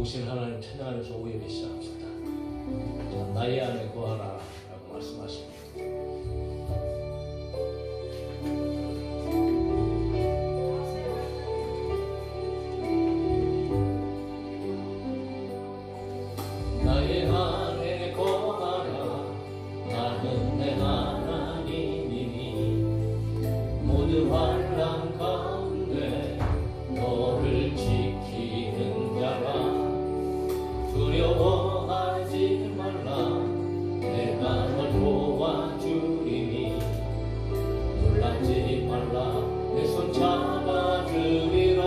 좋으신 하나님 찬양하면서 오후에 시작합시다. 자, 나의 안에 거하라 라고 말씀하십니다. 나의 안에 거하라 나는 내 하나님이니 모든 환난 가운데 너를 지키는 자라 두려워하지 말라 내가 널 도와주리니 놀라지 말라 내 손 잡아주리라.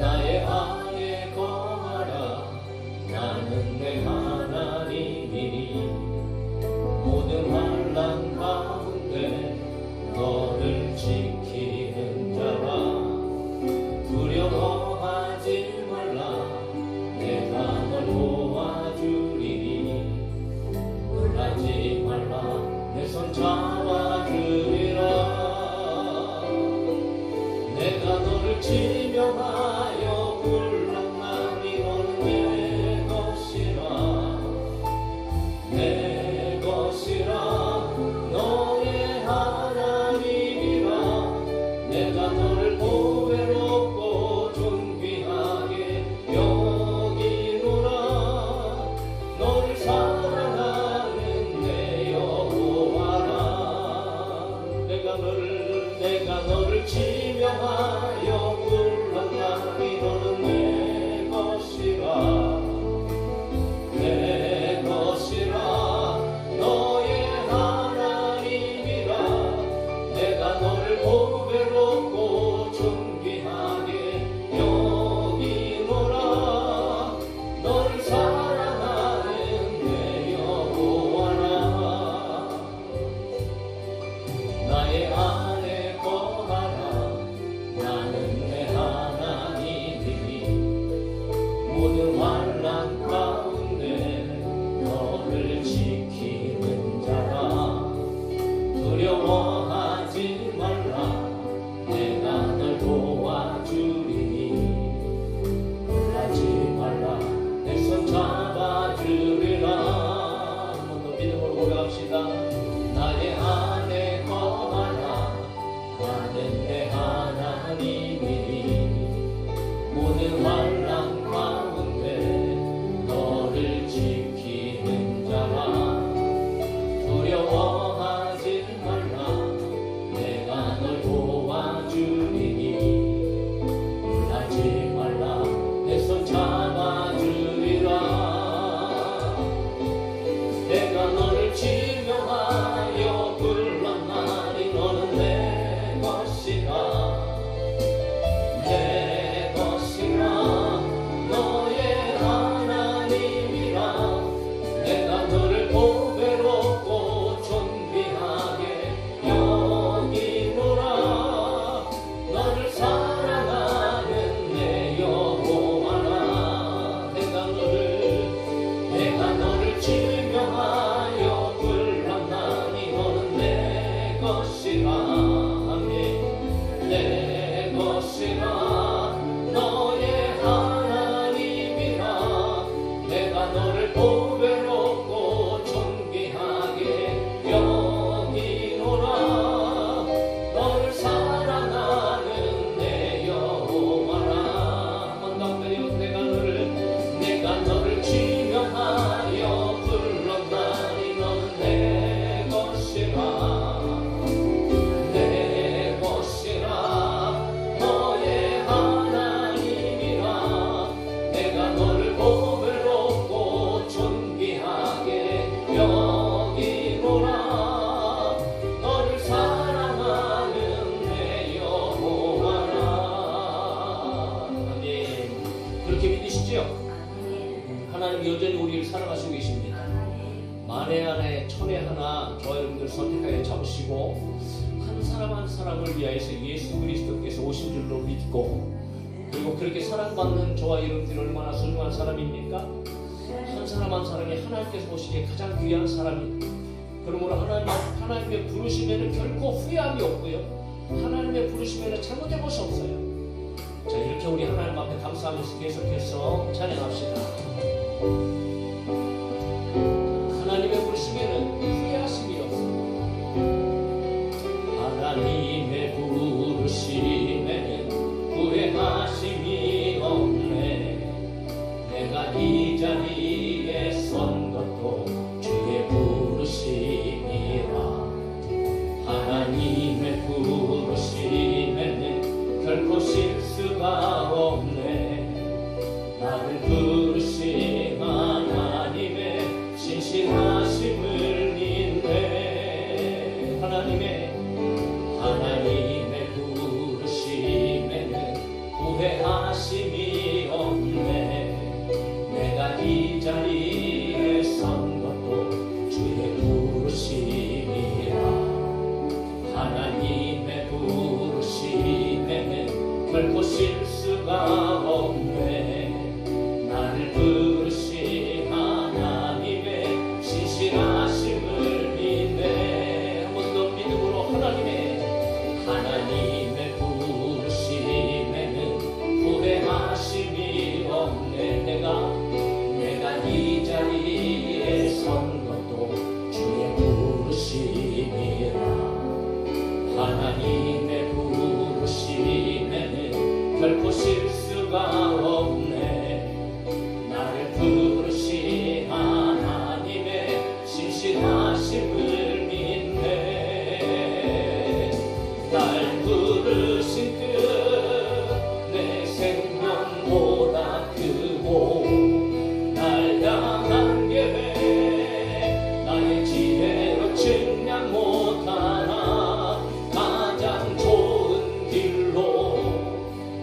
나의 안에 거하라 나는 내 하나님이니 모든 환난 가운데 너를 지키는 자라 두려워하지 말라 내가 널 도와주리니 놀라지 말라 내 손 잡아주리라. 내가 너를 지명하여 불렀나니 너는 내 것이라 내 것이라 너의 하나님이라. 내가 너를 보배롭고 존귀하게 여기노라. 너를 사랑하는 내 여호와라. 내가 너를 지명하여 불렀나니 너는 내 것이라 내 것이라 너의 하나님이라. 내가 너를 보배롭고 존귀하게 여기노라. 너를 사랑하는 내 여호와라. 나의 안에 거하라 나는 내 하나님이니 모든 환난 가운데 너를 지키는 자라 두려워하지 말라 내가 널 도와주리니 놀라지 말라 내 손 잡아주리라. 한 번 더 믿음으로 고백합시다. 나의 안에 거하라 나는 내 하나님이니 모든 환난 가운데 너를 지키는 자라 두려워하지 말라 내가 널 도와주리니 놀라지 말라 내 손 잡아주리라. 내가 너를 지명하여 불렀나니 너는 내 것이라 내 것이라 너의 하나님이라. 내가 너를 보배롭고 존귀하게 여기노라. 너를 사랑하는 내 여호와라. 내가 너를 지명하여 불렀나니 너는 내 것이라 아멘. 내 것이라 너의 하나님이라. 내가 너를 보배롭고 존귀하게 여기노라. 너를 사랑하는 내 여호와라. 한번 더 내가 너를 지명하여 불렀나니 너는 내 것이라 내 것이라 너의 하나님이라. 내가 너를 보배롭고 존귀하게 여기노라. 너를 사랑하는 내 여호와라. 아멘. 그렇게 믿으시죠? 하나님 여전히 우리를 사랑하시고 계십니다. 만에 하나에 천에 하나 저와 여러분들 선택하여 잡으시고 한 사람 한 사람을 위하여서 예수 그리스도께서 오신 줄로 믿고 그리고 그렇게 사랑받는 저와 여러분들이 얼마나 소중한 사람입니까? 한 사람 한 사람이 하나님께서 보시기에 가장 귀한 사람입니다. 그러므로 하나님의 부르심에는 결코 후회함이 없고요. 하나님의 부르심에는 잘못된 것이 없어요. 자, 이렇게 우리 하나님 앞에 감사하면서 계속해서 찬양합시다. 하나님의 부르심에는 후회하심이 없어. 하나님의 부르심에는 후회하심이 없네. 내가 이 자리에 선 것도 주의 부르심이라. 하나님의 부르심에는 결코 실수가 없네. 나를 부르신 하나님의 신실하심을 믿네. 하나님의 부르심에는 후회하심이 없네. 내가 이 자리에 선 것도 주의 부르심이라. 하나님의 부르심에는 결코 실수가 없네. 나를 부르신 하나님의 신실하심을 믿네. 한 번 더 믿음으로 하나님의 부르심에는 후회하심이 없네. 내가 이 자리에 선 것도 주의 부르심이라. 하나님의 부르심에는 결코 실수가 없네. 나를 부르신 하나님의 신실하심을 믿네. 날 부르신 뜻 내 생명보다 크고, 날 향한 계획 나의 지혜로 측량 못하나. 가장 좋은 길로,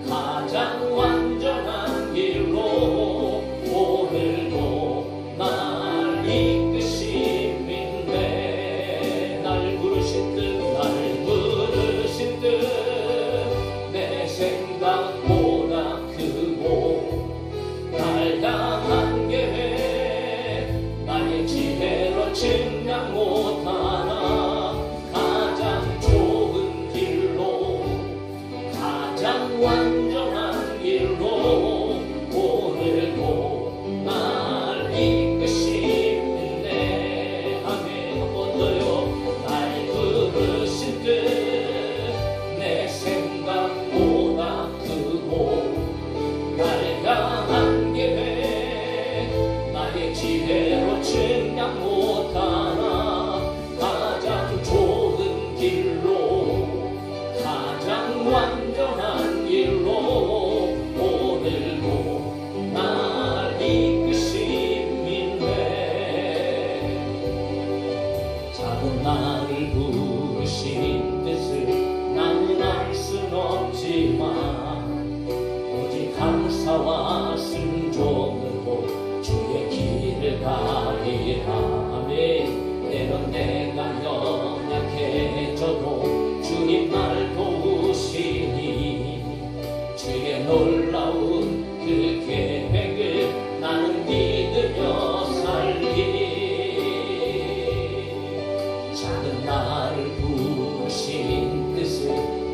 가장 완전한 길로 오늘도 날 이끄심인데. 날 부르신 뜻 내 생각보다 크고, 날 향한 계획 나의 지혜로 측량 못하나. 가장 좋은 길로, 가장 완전한 길로 오늘도 날 이끄시네. 아멘. 한 번 더요. 날 부르신 뜻 내 생각보다 크고, 날 향한 계획 나의 지혜로 측량 못하나. 가장 좋은 길로, 가장 완전한 길로 오늘도 날 이끄심인데. 작은 나를 부르신 뜻을 나는 알 순 없지만, 오직 감사와 순종으로 주의 길을 가리라. 아멘. 때론 내가 연약해져도 주님 날 도우시니, 주의 놀라운 그 계획을 나는 믿으며 살리. 작은 나를 부르신 뜻을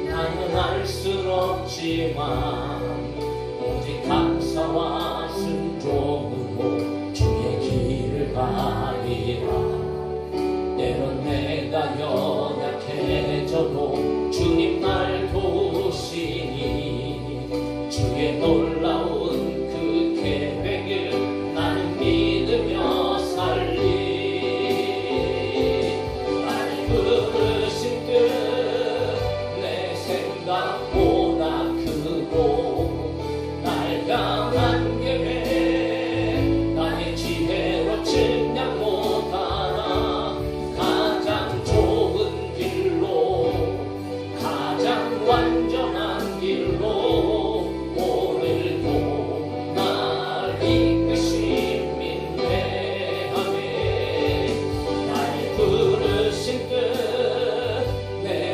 나는 알 순 없지만, 오직 감사와 순종으로 주의 길을 가리라. 때론 내가 연약해져도 주님 날 도우시니, 주의 놀라운 그 계획을 나는 믿으며 살리. 날 부르신 뜻 내 생각보다 크고, 날 향한 계획 나의 지혜로 측량 못하나. 가장 좋은 길로, 가장 완전한 길로 오늘도 날 이끄심인데. 아멘. 날 부르신 뜻 내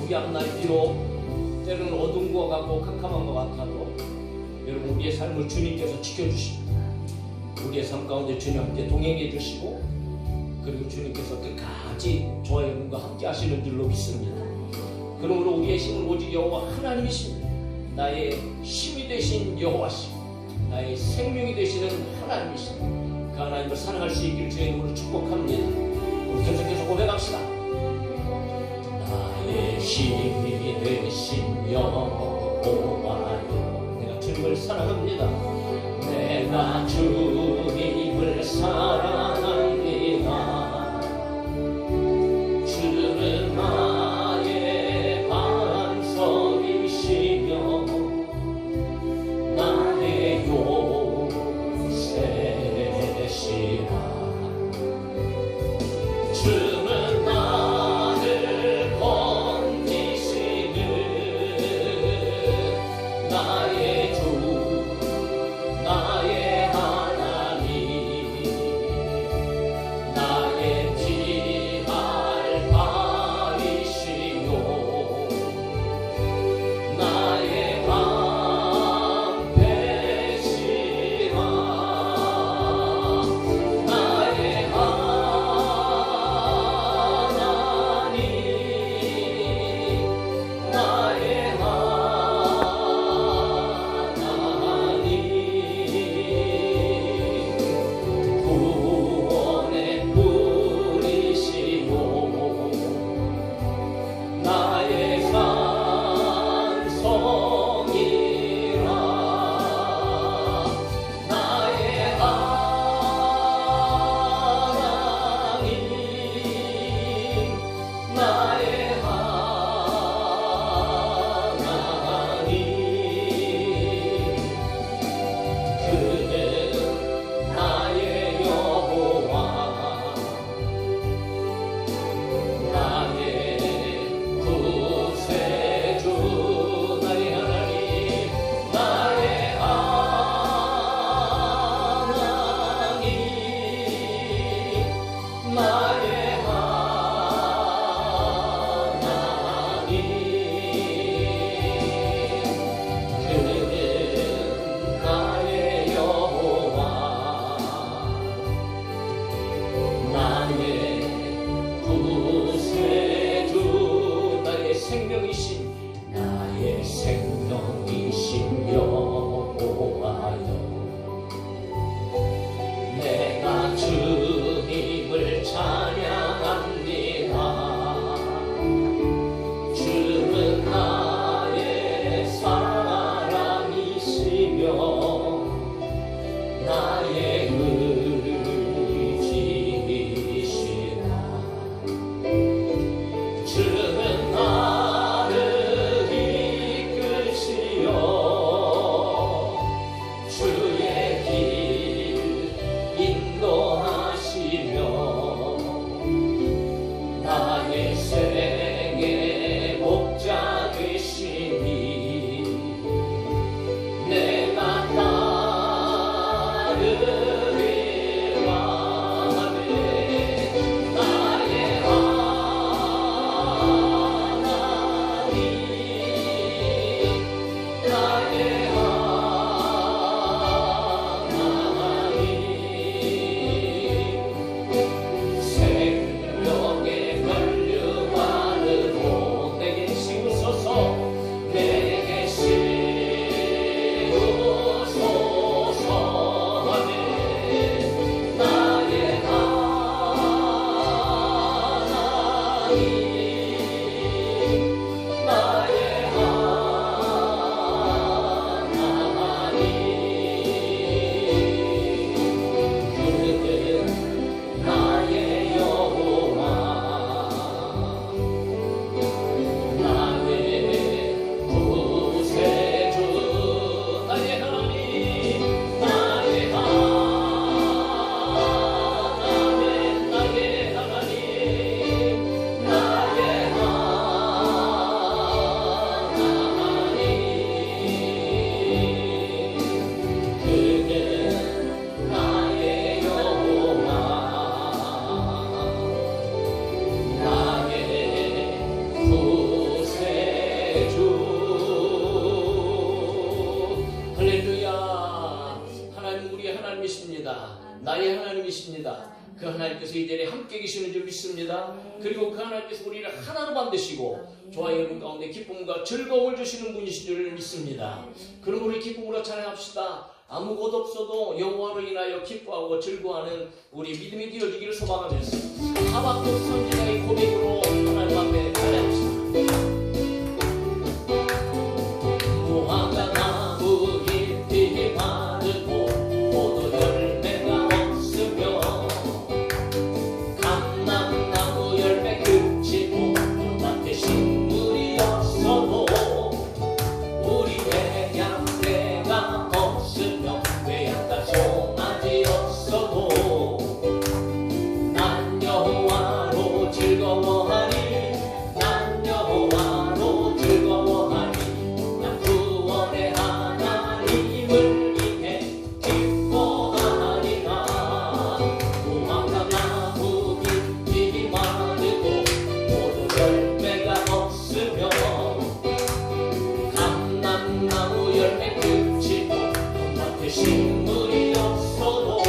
우리 앞날 비록 때로는 어두운 것 같고 캄캄한 것 같아도 여러분 우리의 삶을 주님께서 지켜주십니다. 우리의 삶 가운데 주님 함께 동행해 주시고 그리고 주님께서 끝까지 저와 여러분과 함께 하시는 줄로 믿습니다. 그러므로 우리의 힘은 오직 여호와 하나님이십니다. 나의 힘이 되신 여호와시고 나의 생명이 되시는 하나님이십니다. 그 하나님을 사랑할 수 있기를 주의 이름으로 축복합니다. 우리 계속해서 고백합시다. 나의 힘이 되신 여호와여, 내가 주님을 사랑합니다. 내가 주님을 사랑합니다. 주는 나의 반석이시며 나의 요새시라. 주는 나를 건지시는 나의 주 나의 하나님. 그 하나님께서 이 자리에 함께 계시는 줄 믿습니다. 그리고 그 하나님께서 우리를 하나로 만드시고 저와 여러분 가운데 기쁨과 즐거움을 주시는 분이신 줄 믿습니다. 그럼 우리 기쁨으로 찬양합시다. 아무것도 없어도 여호와로 인하여 기뻐하고 즐거워하는 우리 믿음이 되어지기를 소망하면서 하박국 선지자의 고백으로 하나님 앞에 찬양합시다. 무화과 나무 잎이 마르고 포도 열매가 없으며 감람나무 열매 그치고 밭에 식물이 없어도 우리의 양떼가 없으며 외양간 송아지 없어도 난 여호와로 즐거워하리 난 여호와로 즐거워하리 난 구원의 하나님을 위해 기뻐하리라. 무화과 나무 잎이 마르고 포도 열매가 없으며 감람나무 열매 그치고 밭에 식물이 없어도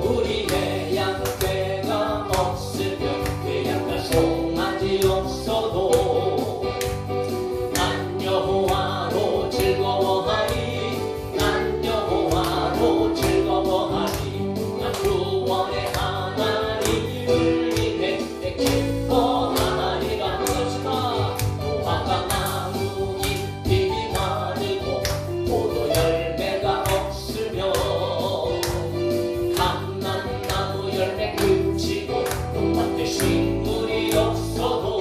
우리의 양떼가 없으며 외양간 송아지 없어도 난 여호와로 즐거워하리 난 여호와로 즐거워하리 난 구원의 하나님을 위해 기뻐하리라. 합시다. 무화과 나무 잎이 마르고 포도 열매가 없으며 감람나무 열매 그치고 밭에 식물이 없어도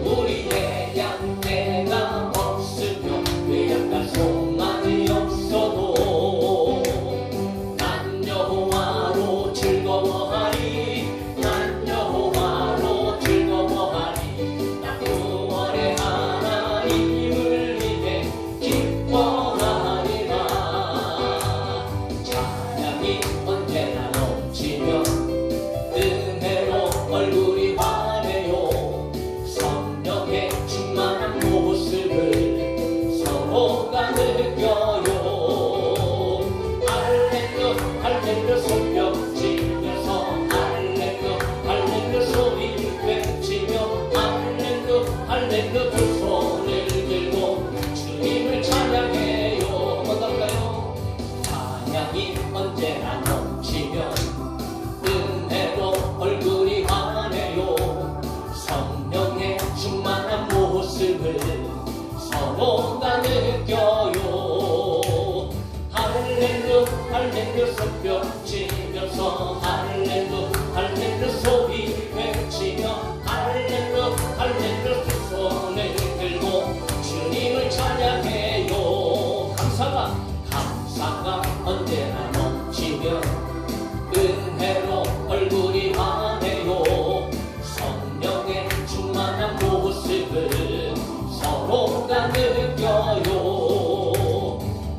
우리의 양떼가 없으며 외양간 송아지 없어도 난 여호와로 즐거워하리 난 여호와로 즐거워하리 난 구원의 하나님을 위해 기뻐하리라. 찬양이 언제나 넘치며 은혜로 얼굴이 환해요. 성령의 충만한 모습을 서로가 느껴요. 할렐루 할렐루 손뼉 치면서 할렐루 할렐루 소리 외치며 할렐루 할렐루 두 손을 들고 주님을 찬양해요. 어떨까요? 찬양이 언제나 넘치면 은혜로 얼굴이 환해요. 성령의 충만한 모습을 서로가 느껴요. 할렐루 할렐루 손뼉 치면서 할렐루 할렐루 소리 외치며 할렐루 할렐루 두 손을 들고 주님을 찬양해요. 감사가 언제나 넘치면 은혜로 얼굴이 환해요. 성령의 충만한 모습을 서로가 느껴요.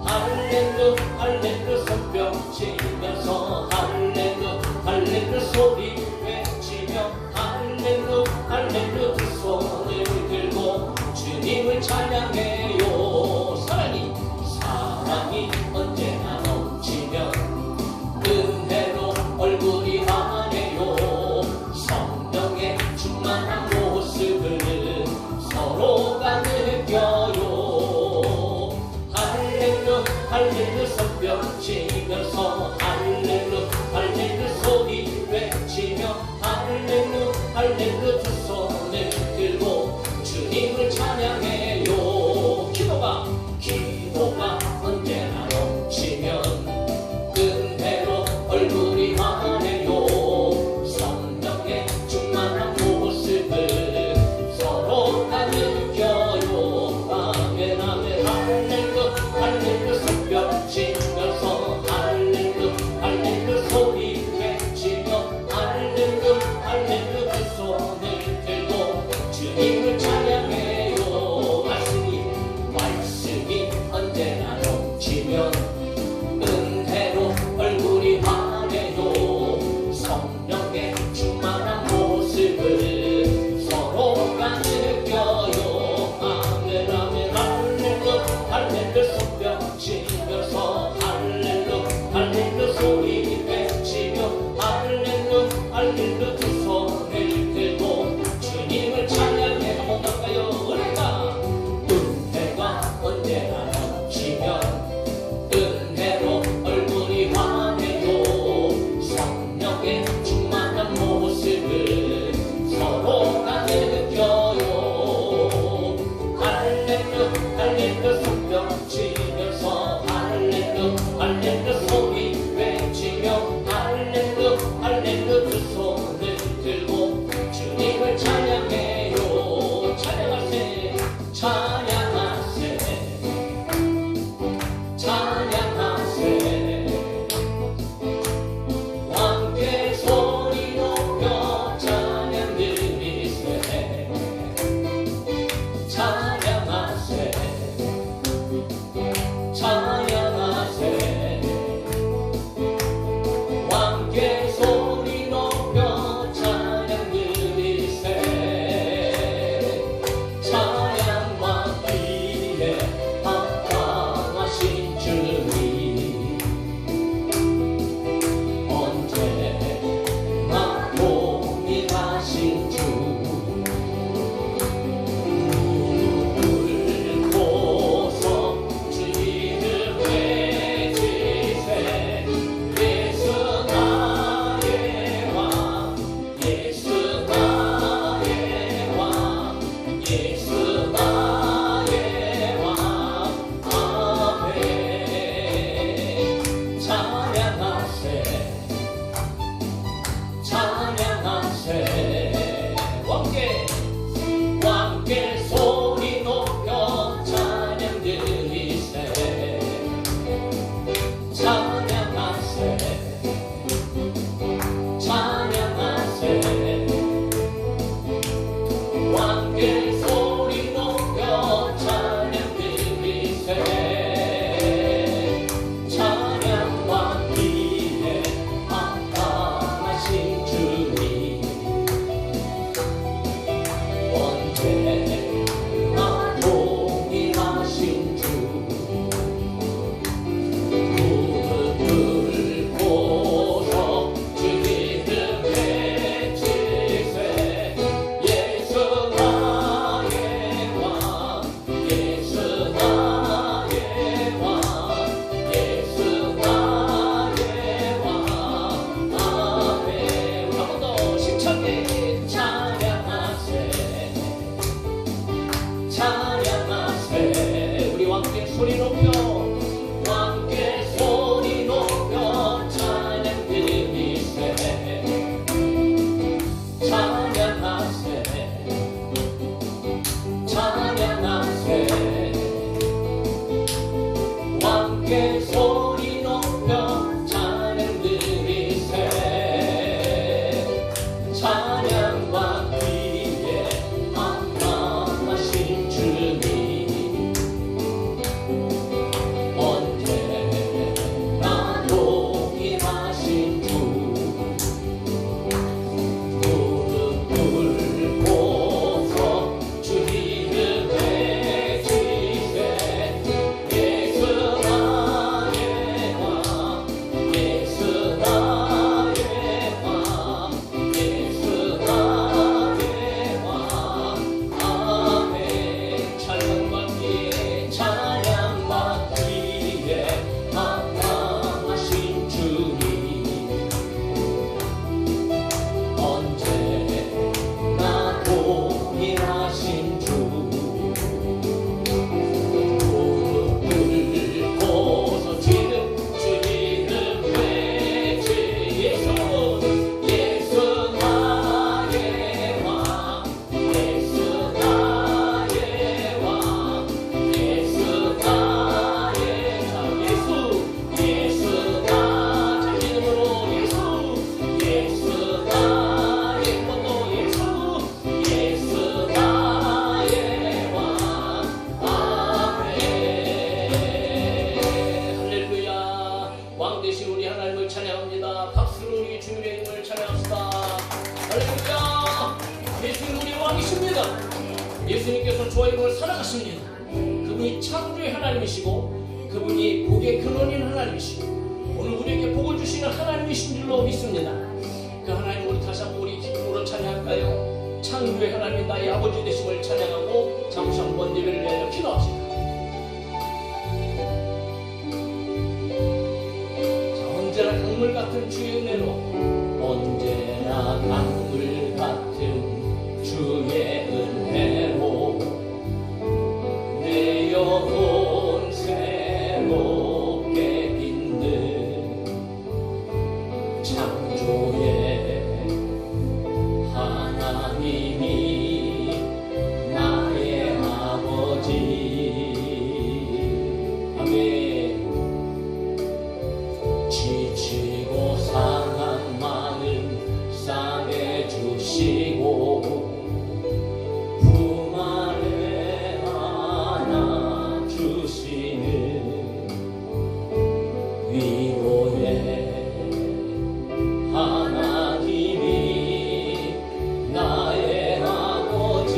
할렐루 할렐루 손뼉 치면서 할렐루 할렐루 소리 외치며 할렐루 할렐루 두 손을 들고 주님을 찬양해요. 사랑이 언제나 넘치면 은혜로 얼굴이 환해요. 성령의 충만한 모습을 서로가 느껴요. 할렐루 할렐루 손뼉 치면서 할렐루 할렐루 소리 외치며 할렐루 할렐루 두 손을 들고 주님을 찬양해요. 기도가 언제나 넘치면 은혜로 얼굴이 환해요. 성령의 충만한 모습을 서로가 느껴요. 아멘 아멘. 할렐루 할렐루 손뼉 치면서 할렐루 할렐루 소리 외치며 할렐루 할렐루 두 손을 들고 그런 우리 주님의 이름을 찬양합시다. 할렐루야. 예수님 우리 왕이십니다. 예수님께서 저의 이름을 사랑하십니다. 그분이 창조의 하나님이시고 그분이 복의 근원인 하나님이시고 오늘 우리에게 복을 주시는 하나님이신 줄로 믿습니다. 그 하나님 우리 다시 한번 우리 기쁨으로 찬양할까요? 창조의 하나님 나의 아버지 되심을 찬양하고 잠시 한번 예배를 내려 기도합시다. 자, 언제나 강물 같은 주의 은혜로 언제나 강물 같은 주의 은혜로 내 영혼 새롭게 빛는 창조의 하나님이 나의 아버지. 아멘. 지치고 상한 마음 싸매주시고 품 안에 안아주시는 위로의 하나님이 나의 아버지.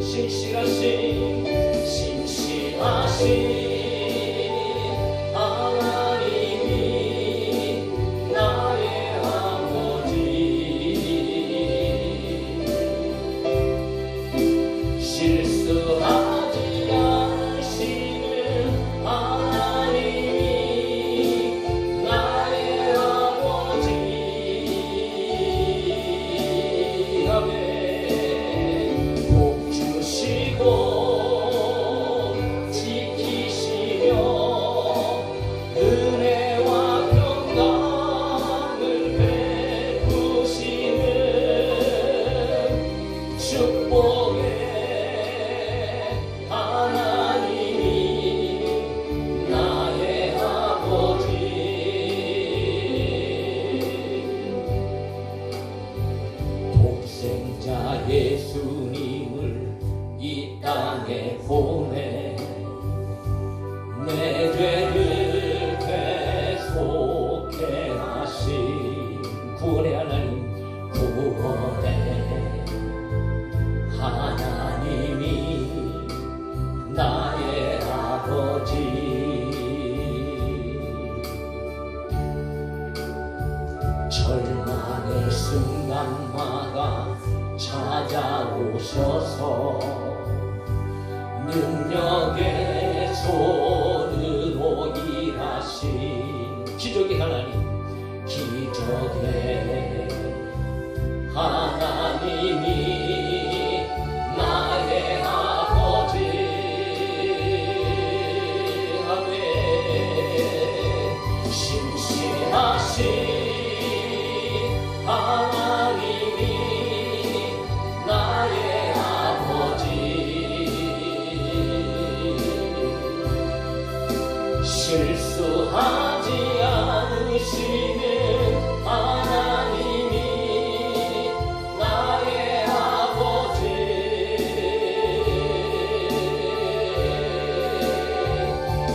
신실하신 하나님이 나의 아버지. 실수하지 않으시는 하나님이 나의 아버지. 아멘. 복 주시고 지키시며 은혜와 평강을 베푸시는 축복의 하나님이 나의 아버지. 독생자 예수님을 이 땅에 보내 내 죄를 대속해 하신 구원의 하나님, 구원의 하나님이 나의 아버지. 절망의 순간마다 찾아오셔서 능력의 손으로 일하신 기적의 하나님, 기적의 하나님이 나의 아버지. 아멘. 신실하신 하나님이 나의 아버지. 실수하지 않으시는 하나님이 나의 아버지.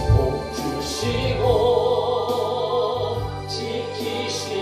복 주시고 지키시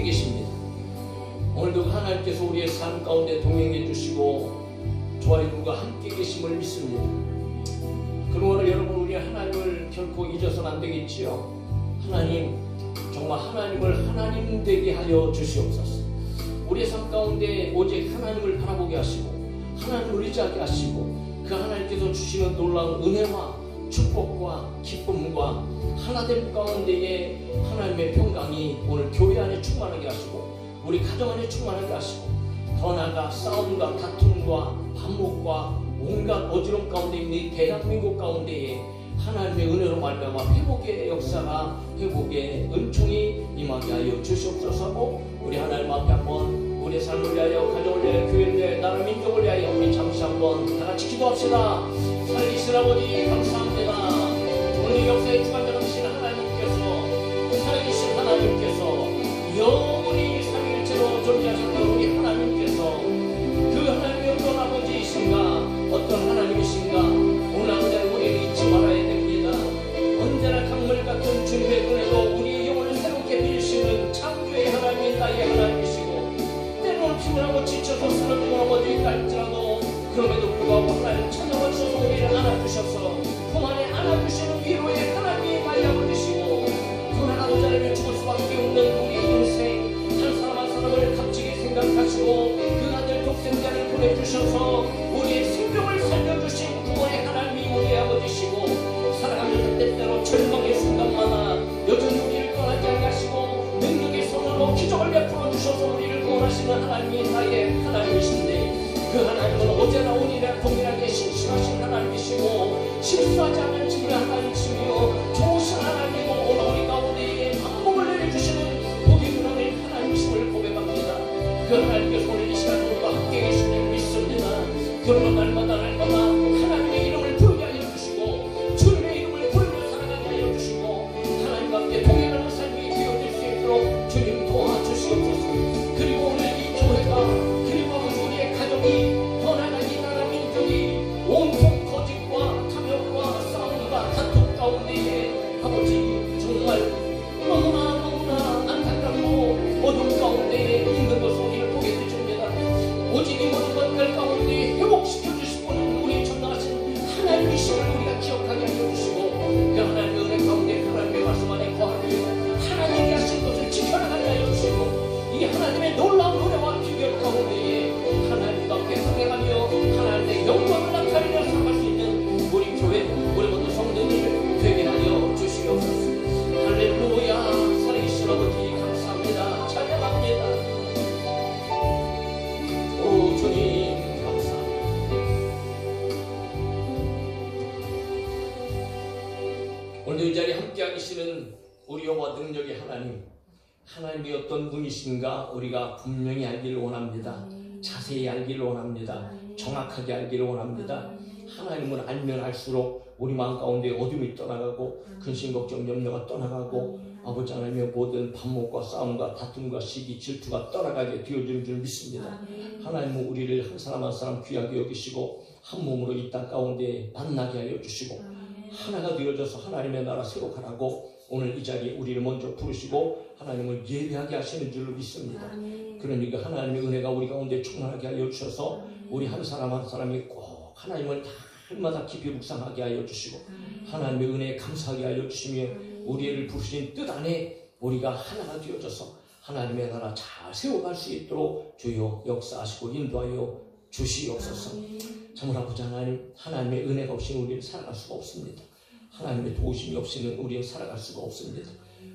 계십니다. 오늘도 하나님께서 우리의 삶 가운데 동행해 주시고 저와 여러분과 함께 계심을 믿습니다. 그러므로 여러분, 우리 하나님을 결코 잊어서는 안 되겠지요. 하나님, 정말 하나님을 하나님 되게 하여 주시옵소서. 우리의 삶 가운데 오직 하나님을 바라보게 하시고 하나님을 의지하게 하시고 그 하나님께서 주시는 놀라운 은혜와 축복과 기쁨과 하나됨 가운데에 하나님의 평강이 오늘 교회 안에 충만하게 하시고 우리 가정 안에 충만하게 하시고 더 나아가 싸움과 다툼과 반목과 온갖 어지러움 가운데 있는 이 대한민국 가운데에 하나님의 은혜로 말미암아 회복의 역사가, 회복의 은총이 임하게 하여 주시옵소서. 우리 하나님 앞에 한번 우리의 삶을 위하여, 가정을 위하여, 교회를 위하여, 나라 민족을 위하여 우리 잠시 한번 다 같이 기도합시다. 살아계신 아버지 감사합니다. 오늘 역사의 주관자이신 하나님께서, 살아계신 하나님께서 영원히 삼위일체로 존재하셨던 우리 하나님께서 그 하나님의 어떤 아버지이신가, 어떤 하나님이신가, 오늘 아버지는 우리를 잊지 말아야 됩니다. 언제나 강물 같은 주님의 은혜로 우리의 영혼을 새롭게 빌리시는 창조의 하나님이 나의 하나님이시고 때로는 피곤하고 지쳐서 쓰러지고 넘어질까 할지라도 그럼에도 불구하고 하나님 찾아와 주셔서 우리를 안아주셔서 품 안에 안아주시는 위로의 하나님이 나의 아버지시고 불안하고 자라면 죽을 수밖에 없는 우리 인생 한 사람 한 사람을 값지게 생각하시고 그 아들 독생자를 보내주셔서 우리의 생명을 살려주신 구원의 하나님이 우리의 아버지시고 살아가면서 때때로 절망의 순간마다 여전히 우리를 떠나지 않게 하시고 능력의 손으로 기적을 베풀어 주셔서 우리를 구원하시는 하나님이 나의 하나님이신데 그 하나님은 어제나 오늘이나 동일하게 신실하신 하나님이시고 실수하지 않는 진리 하나님이시며 좋으신 하나님이고 오늘 우리 가운데에 방법을 내려주시는 복이 누나의 하나님이심을 고백합니다. 그 하나님께서 오늘 이 시간 우리와 함께 계시는 믿습니다. 그러면 날마다 하나님의 이름을 부르게 하여 주시고 주님의 이름을 부르며 살아가게 하여 주시고 하나님과 함께 동행하는 삶이 되어질 수 있도록 주님 도와주시옵소서. 그리고 오늘 이 교회가 그리고 우리의 가족이 더 나아가 이 나라 민족이 온통 거짓과 탐욕과 싸움과 다툼 가운데에 아버지 정말 너무나 안타깝고 어둠 가운데에 있는 것을 우리를 보게 되줍니다. 오직 이 모든 것들 가운데 회복시켜 주실 분은 우리 전능하신 하나님이심을 우리가 기억하게 하여 주시고 그 하나님의 은혜 가운데 하나님의 말씀 안에 거하며 하나님이 하신 것을 지켜나가게 하여 주시고 이 하나님의 놀라운 은혜와 비결 가운데에 하나님과 함께 동행하며 하나님의 영광을 나타내며 살아갈 수 있는 우리 교회, 우리 모든 성도들 되게 하여 주시옵소서. 할렐루야. 살아계신 아버지 감사합니다. 찬양합니다. 오 주님 감사합니다. 오늘 이 자리에 함께 계시는 우리 여호와 능력의 하나님, 하나님이 어떤 분이신가 우리가 분명히 알기를 원합니다. 자세히 알기를 원합니다. 정확하게 알기를 원합니다. 하나님을 알면 알수록 우리 마음 가운데 어둠이 떠나가고 근심 걱정 염려가 떠나가고 아버지 하나님의 모든 반목과 싸움과 다툼과 시기 질투가 떠나가게 되어지는 줄 믿습니다. 하나님은 우리를 한 사람 한 사람 귀하게 여기시고 한 몸으로 이 땅 가운데 만나게 하여 주시고 하나가 되어져서 하나님의 나라 세워가라고 오늘 이 자리에 우리를 먼저 부르시고 하나님을 예배하게 하시는 줄로 믿습니다. 그러니까 하나님의 은혜가 우리 가운데 충만하게 하여 주셔서 우리 한 사람 한 사람이 꼭 하나님을 날마다 깊이 묵상하게 하여 주시고 하나님의 은혜에 감사하게 하여 주시며 우리를 부르신 뜻 안에 우리가 하나가 되어져서 하나님의 나라 잘 세워갈 수 있도록 주여 역사하시고 인도하여 주시옵소서. 참으로 아버지 하나님, 하나님의 은혜가 없이는 우리는 살아갈 수가 없습니다. 하나님의 도우심이 없이는 우리는 살아갈 수가 없습니다.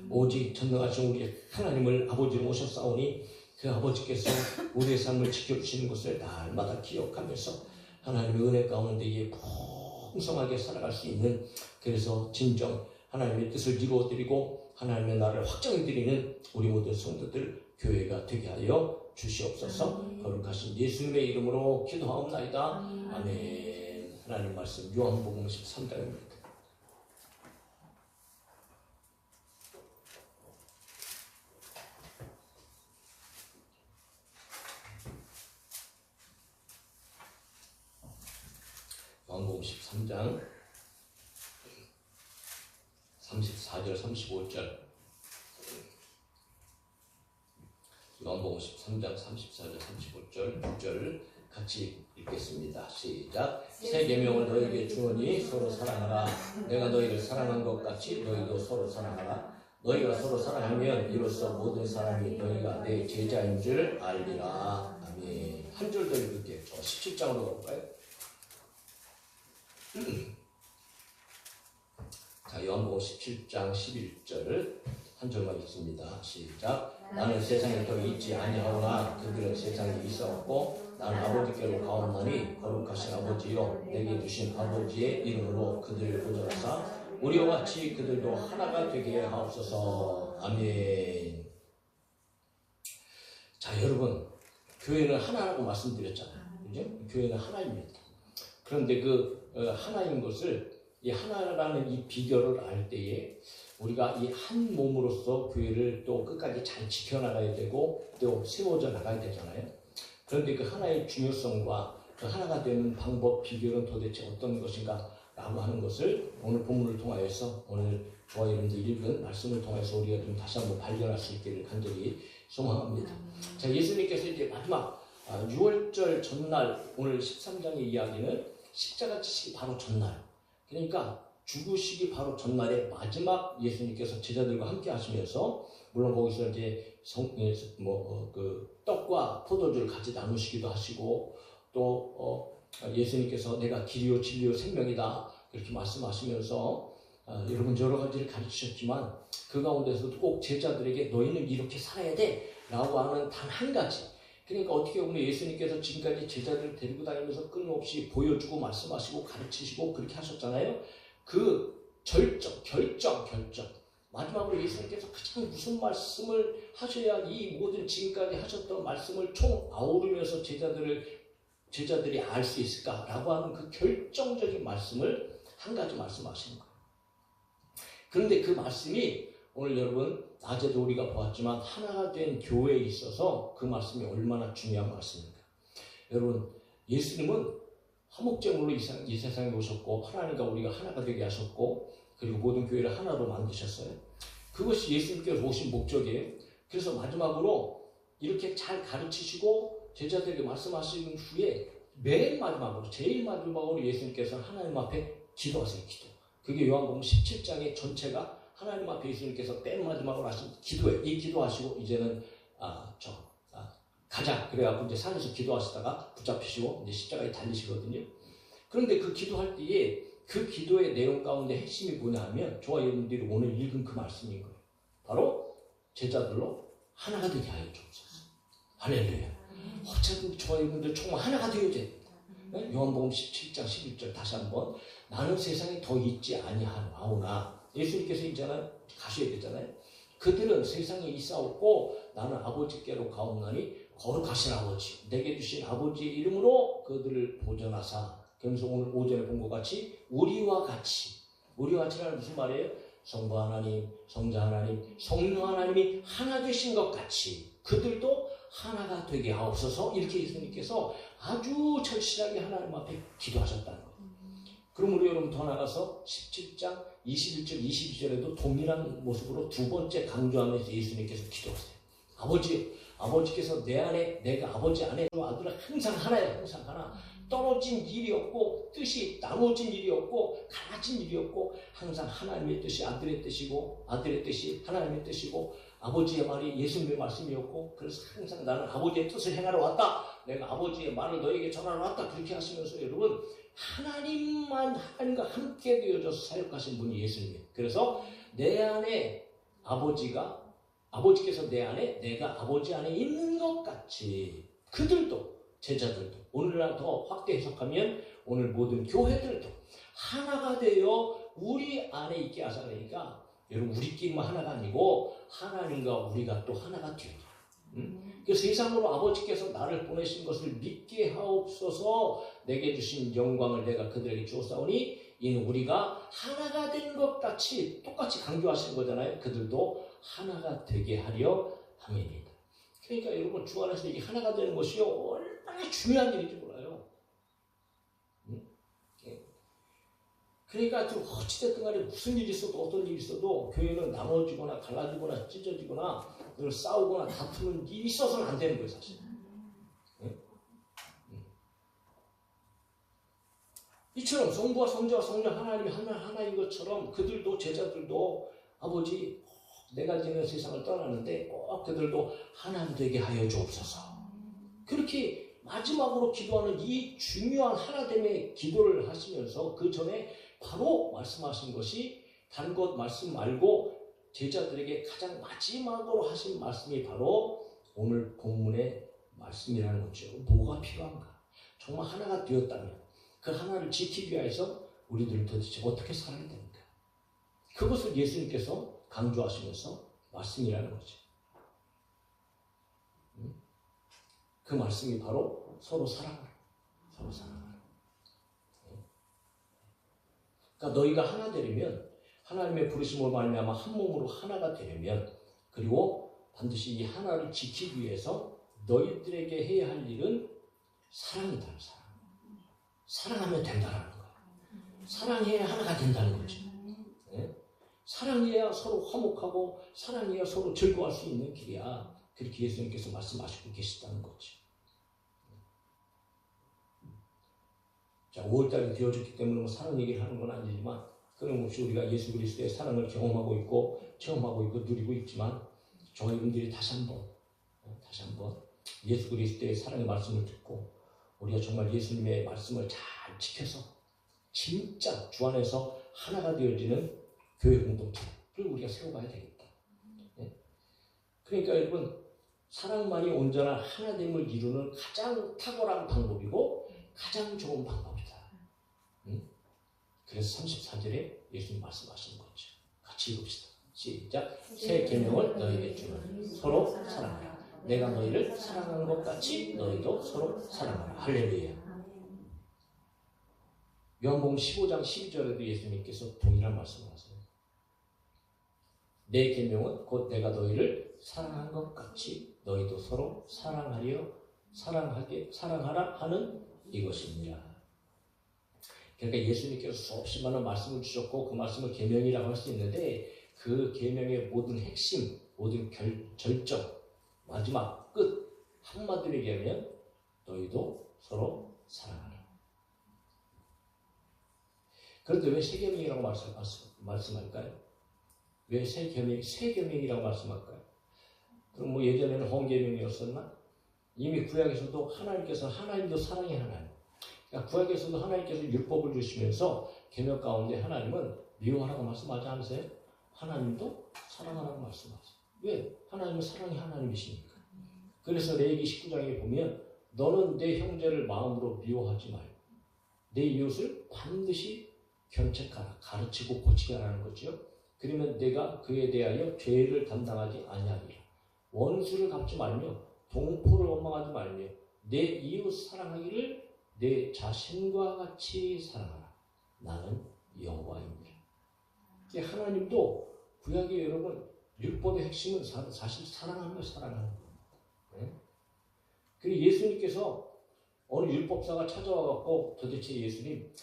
오직 전능하신 우리 하나님을 아버지로 모셨사오니 그 아버지께서 우리의 삶을 지켜주시는 것을 날마다 기억하면서 하나님의 은혜 가운데에 풍성하게 살아갈 수 있는, 그래서 진정 하나님의 뜻을 이루어드리고 하나님의 나라를 확장해드리는 우리 모든 성도들 교회가 되게 하여 주시옵소서. 거룩하신 예수님의 이름으로 기도하옵나이다. 아멘. 하나님 말씀 요한복음 13장입니다. 요한복음 13장 34절 35절 요한복음 13장 34절 35절 9절 같이 읽겠습니다. 시작. 새 계명을 너희에게 주오니 서로 사랑하라. 내가 너희를 사랑한 것 같이 너희도 서로 사랑하라. 너희가 서로 사랑하면 이로써 모든 사람이 너희가 내 제자인 줄 알리라. 아멘. 한 절 더 읽을게요. 17장으로 가볼까요? 자, 요한복음 17장 11절 한 절만 읽습니다. 시작. 나는 세상에 더 있지 아니하오나 그들은 세상에 있었고 나는 아버지께로 가옵나니 거룩하신 아버지여 내게 주신 아버지의 이름으로 그들을 보존하사 우리와 같이 그들도 하나가 되게 하옵소서. 아멘. 자, 여러분, 교회는 하나라고 말씀드렸잖아요. 그죠? 교회는 하나입니다. 그런데 그 하나인 것을 이 하나라는 이 비결을 알 때에 우리가 이 한 몸으로서 교회를 또 끝까지 잘 지켜나가야 되고 또 세워져 나가야 되잖아요. 그런데 그 하나의 중요성과 그 하나가 되는 방법, 비결은 도대체 어떤 것인가 라고 하는 것을 오늘 본문을 통하여서 오늘 저와 여러분들 읽은 말씀을 통해서 우리가 좀 다시 한번 발견할 수 있기를 간절히 소망합니다. 자, 예수님께서 이제 마지막 6월절 전날 오늘 13장의 이야기는 십자가 지시기 바로 전날, 그러니까 죽으시기 바로 전날에 마지막 예수님께서 제자들과 함께 하시면서 물론 거기서 이제 떡과 포도주를 같이 나누시기도 하시고 또 예수님께서 내가 길이요 진리요 생명이다 이렇게 말씀하시면서 여러분 여러 가지를 가르치셨지만 그 가운데서도 꼭 제자들에게 너희는 이렇게 살아야 돼 라고 하는 단 한 가지, 그러니까 어떻게 보면 예수님께서 지금까지 제자들을 데리고 다니면서 끊임없이 보여주고 말씀하시고 가르치시고 그렇게 하셨잖아요. 그 결정 마지막으로 예수님께서 가장 무슨 말씀을 하셔야 이 모든 지금까지 하셨던 말씀을 총 아우르면서 제자들이 알 수 있을까라고 하는 그 결정적인 말씀을 한 가지 말씀하시는 거예요. 그런데 그 말씀이 오늘 여러분 낮에도 우리가 보았지만 하나가 된 교회에 있어서 그 말씀이 얼마나 중요한 말씀입니까? 여러분, 예수님은 화목제물로 이 세상에 오셨고 하나님과 우리가 하나가 되게 하셨고 그리고 모든 교회를 하나로 만드셨어요. 그것이 예수님께서 오신 목적이에요. 그래서 마지막으로 이렇게 잘 가르치시고 제자들에게 말씀하신 후에 맨 마지막으로 제일 마지막으로 예수님께서 하나님 앞에 기도하세요. 기도. 그게 요한복음 17장의 전체가 하나님 앞에 예수님께서 맨 마지막으로 하신 기도예요. 이 기도하시고 이제는 가자 그래갖고 이제 산에서 기도하시다가 붙잡히시고 이제 십자가에 달리시거든요. 그런데 그 기도할 때에 그 기도의 내용 가운데 핵심이 뭐냐 하면 저와 여러분들이 오늘 읽은 그 말씀인 거예요. 바로 제자들로 하나가 되게 하여 주옵소서. 할렐루야. 어쨌든 저와 여러분들 정말 하나가 되어야 돼. 요한복음 17장 11절 다시 한번 나는 세상에 더 있지 아니하오나 예수님께서 이제는 가셔야 되잖아요. 그들은 세상에 있사옵고 나는 아버지께로 가옵나니 거룩하신 아버지 내게 주신 아버지의 이름으로 그들을 보존하사. 그러면서 오늘 오전에 본 것 같이 우리와 같이라는 무슨 말이에요? 성부 하나님, 성자 하나님, 성령 하나님이 하나 되신 것 같이 그들도 하나가 되게 하옵소서. 이렇게 예수님께서 아주 절실하게 하나님 앞에 기도하셨다는 거예요. 그럼 우리 여러분 더 나가서 17장 21절 22절에도 동일한 모습으로 두 번째 강조하면서 예수님께서 기도하세요. 아버지께서 내 안에 내가 아버지 안에 아들은 항상 하나예요. 항상 하나. 떨어진 일이 없고 뜻이 나눠진 일이 없고 갈라진 일이 없고 항상 하나님의 뜻이 아들의 뜻이고 아들의 뜻이 하나님의 뜻이고 아버지의 말이 예수님의 말씀이었고 그래서 항상 나는 아버지의 뜻을 행하러 왔다. 내가 아버지의 말을 너에게 전하러 왔다. 그렇게 하시면서 여러분 하나님과 함께 되어져서 사역하신 분이 예수님이에요. 그래서 내 안에 아버지께서 내 안에 내가 아버지 안에 있는 것 같이 그들도 제자들도 오늘날 더 확대 해석하면 오늘 모든 교회들도 하나가 되어 우리 안에 있게 하사. 그러니까 여러분 우리끼리만 하나가 아니고 하나님과 우리가 또 하나가 되어 그 세상으로 아버지께서 나를 보내신 것을 믿게 하옵소서. 내게 주신 영광을 내가 그들에게 주었사오니 이는 우리가 하나가 된 것 같이 똑같이 강조하시는 거잖아요. 그들도 하나가 되게 하려 함이니이다. 그러니까 여러분 주 안에서 이게 하나가 되는 것이 얼마나 중요한 일인지 몰라요. 그러니까 좀 어찌됐든 간에 무슨 일이 있어도 어떤 일이 있어도 교회는 나눠지거나 갈라지거나 찢어지거나 싸우거나 다투는 일이 있어서는 안 되는 거예요, 사실. 이처럼 성부와 성자와 성령 하나님이 하나인 것처럼 그들도 제자들도 아버지 내가 지는 세상을 떠나는데 꼭 그들도 하나님 되게 하여 주옵소서. 그렇게 마지막으로 기도하는 이 중요한 하나됨의 기도를 하시면서 그 전에 바로 말씀하신 것이 다른 것 말씀 말고 제자들에게 가장 마지막으로 하신 말씀이 바로 오늘 본문의 말씀이라는 거죠. 뭐가 필요한가? 정말 하나가 되었다면 그 하나를 지키기 위해서 우리들은 도대체 어떻게 살아야 됩니까? 그것을 예수님께서 강조하시면서 말씀이라는 거죠. 그 말씀이 바로 서로 사랑하라. 서로 사랑하라. 그러니까 너희가 하나 되려면 하나님의 부르심으로 말미암아 한 몸으로 하나가 되려면 그리고 반드시 이 하나를 지키기 위해서 너희들에게 해야 할 일은 사랑이다. 사랑하면 된다는 거예요. 사랑해야 하나가 된다는 거죠. 네? 사랑해야 서로 화목하고 사랑해야 서로 즐거워할 수 있는 길이야. 그렇게 예수님께서 말씀하시고 계시다는 거죠. 자, 5월달이 되어졌기 때문에 사랑 얘기를 하는 건 아니지만 끊임없이 우리가 예수 그리스도의 사랑을 경험하고 있고 체험하고 있고 누리고 있지만 저희분들이 다시 한번 예수 그리스도의 사랑의 말씀을 듣고 우리가 정말 예수님의 말씀을 잘 지켜서 진짜 주 안에서 하나가 되어지는 교회 공동체를 우리가 세워가야 되겠다. 그러니까 여러분 사랑만이 온전한 하나됨을 이루는 가장 탁월한 방법이고 가장 좋은 방법이다. 그래서 34절에 예수님 말씀하시는 거죠. 같이 읽읍시다. 시작. 새 계명을 너희에게 주는 서로 사랑하라. 내가 너희를 사랑한 것 같이 너희도 서로 사랑하라. 할렐루야. 요한복음 15장 12절에도 예수님께서 동일한 말씀을 하세요. 내 계명은 곧 내가 너희를 사랑한 것 같이 너희도 서로 사랑하라 하는 이것입니다. 그러니까 예수님께서 수없이 많은 말씀을 주셨고 그 말씀을 계명이라고 할 수 있는데 그 계명의 모든 핵심, 모든 절정, 마지막 끝 한마디로 얘기하면 너희도 서로 사랑하라. 그런데 왜 새 계명이라고 말씀할까요? 왜 새 계명이라고 말씀할까요? 그럼 뭐 예전에는 헌계명이었었나? 이미 구약에서도 하나님도 사랑의 하나님. 그러니까 구약에서도 하나님께서 율법을 주시면서 계명 가운데 하나님은 미워하라고 말씀하지 않으세요? 하나님도 사랑하라고 말씀하세요. 왜? 하나님은 사랑의 하나님이시니까. 그래서 레위기 19장에 보면 너는 내 형제를 마음으로 미워하지 말고 내 이웃을 반드시 견책하라. 가르치고 고치게 하라는 거죠. 그러면 내가 그에 대하여 죄를 담당하지 아니하리라. 원수를 갚지 말며 동포를 원망하지 말며 내 이웃 사랑하기를 내 자신과 같이 사랑하라. 나는 여호와입니다. 하나님도 구약의 여러분 율법의 핵심은 사실 사랑하는 거예요. 네? 그리고 예수님께서 어느 율법사가 찾아와갖고 도대체 예수님